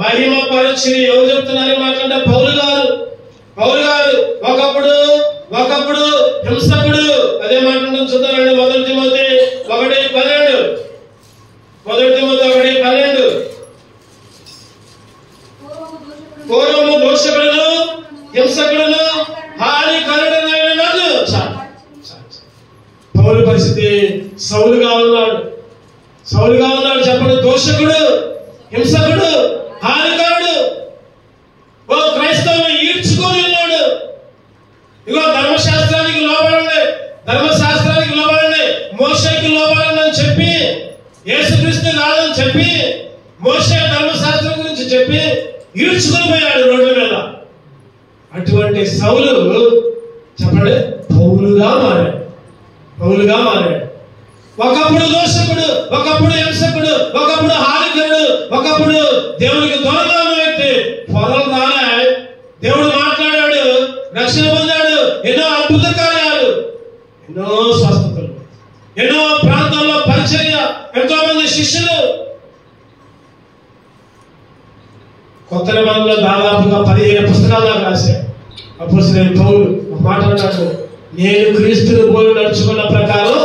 మహిమ పరచి. ఎవరు చెప్తున్నారని మాట్లాడే? పౌలు గారు ఒకప్పుడు హింసకుడు. అదే మాట్లాడడం చూద్దామండి. 1 తిమోతి 1:12. 1 తిమోతి 1:12. పూర్వము దోషకుడును హింసకుడును హానికరుడైన నన్ను. పౌలు పరిస్థితి సౌలుగా ఉన్నాడు. చెప్పండి, దోషకుడు, హింసకుడు, హానికరుడు. క్రైస్తవుని ఈడ్చుకొని ఉన్నాడు. ఇగో ధర్మశాస్త్రానికి లోబడండి, మోషేకి లోబడండి అని చెప్పి, యేసుక్రీస్తు కాదని చెప్పి, మోషే ధర్మశాస్త్రం గురించి చెప్పి ఈడ్చుకొని పోయాడు రోడ్ల మీద. అటువంటి సౌలు చెప్పండి పౌలుగా మారాడు. ఒకప్పుడు దోషకుడు, ఒకప్పుడు హింసకుడు, ఒకప్పుడు హానికరుడు, ఒకప్పుడు దేవునికి దూరంగా ఉన్న వ్యక్తి. పొరలు రాలే, దేవుడు మాట్లాడాడు, రక్షణ పొందాడు, ఎన్నో అద్భుత కార్యాలు, ఎన్నో స్వస్థతలు, ఎన్నో ప్రాంతాల్లో పరిచర్య, ఎంతో మంది శిష్యులు. కొత్త నిబంధనలో దాదాపుగా 15 పుస్తకాలు నాకు రాశాడు అపోస్తలుడైన పౌలు. ఒక మాట అన్నాడు, నేను క్రీస్తుని పోలి నడుచుకున్న ప్రకారం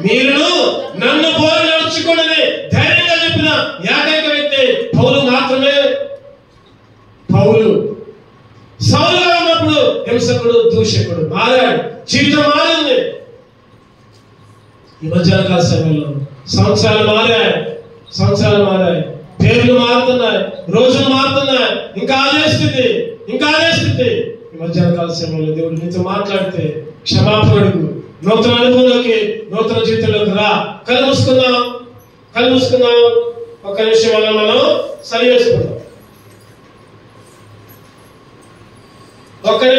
మీరును నన్ను పోలి నడుచుకోండి ధైర్యంగా చెప్పిన ఏకైక వ్యక్తి పౌలు మాత్రమే. పౌలు సౌలుగా ఉన్నప్పుడు హింసకుడు, దూషకుడు మారాడు. జీవితం మారింది. ఈ మధ్యకాల సమయంలో సంవత్సరాలు మారాయి, పేర్లు మారుతున్నాయి, రోజులు మారుతున్నాయి. ఇంకా అదే స్థితి. ఈ మధ్యకాల సమయంలో దేవుడు నీతో మాట్లాడితే క్షమాపణ అడుగు. నూతన అనుభవంలోకి, నూతన జీవితంలోకి రా. కళ్ళు మూసుకుందాం. ఒక్క నిమిషం వల్ల మనం సరి చేసుకుందాం. ఒక్క నిమిషం.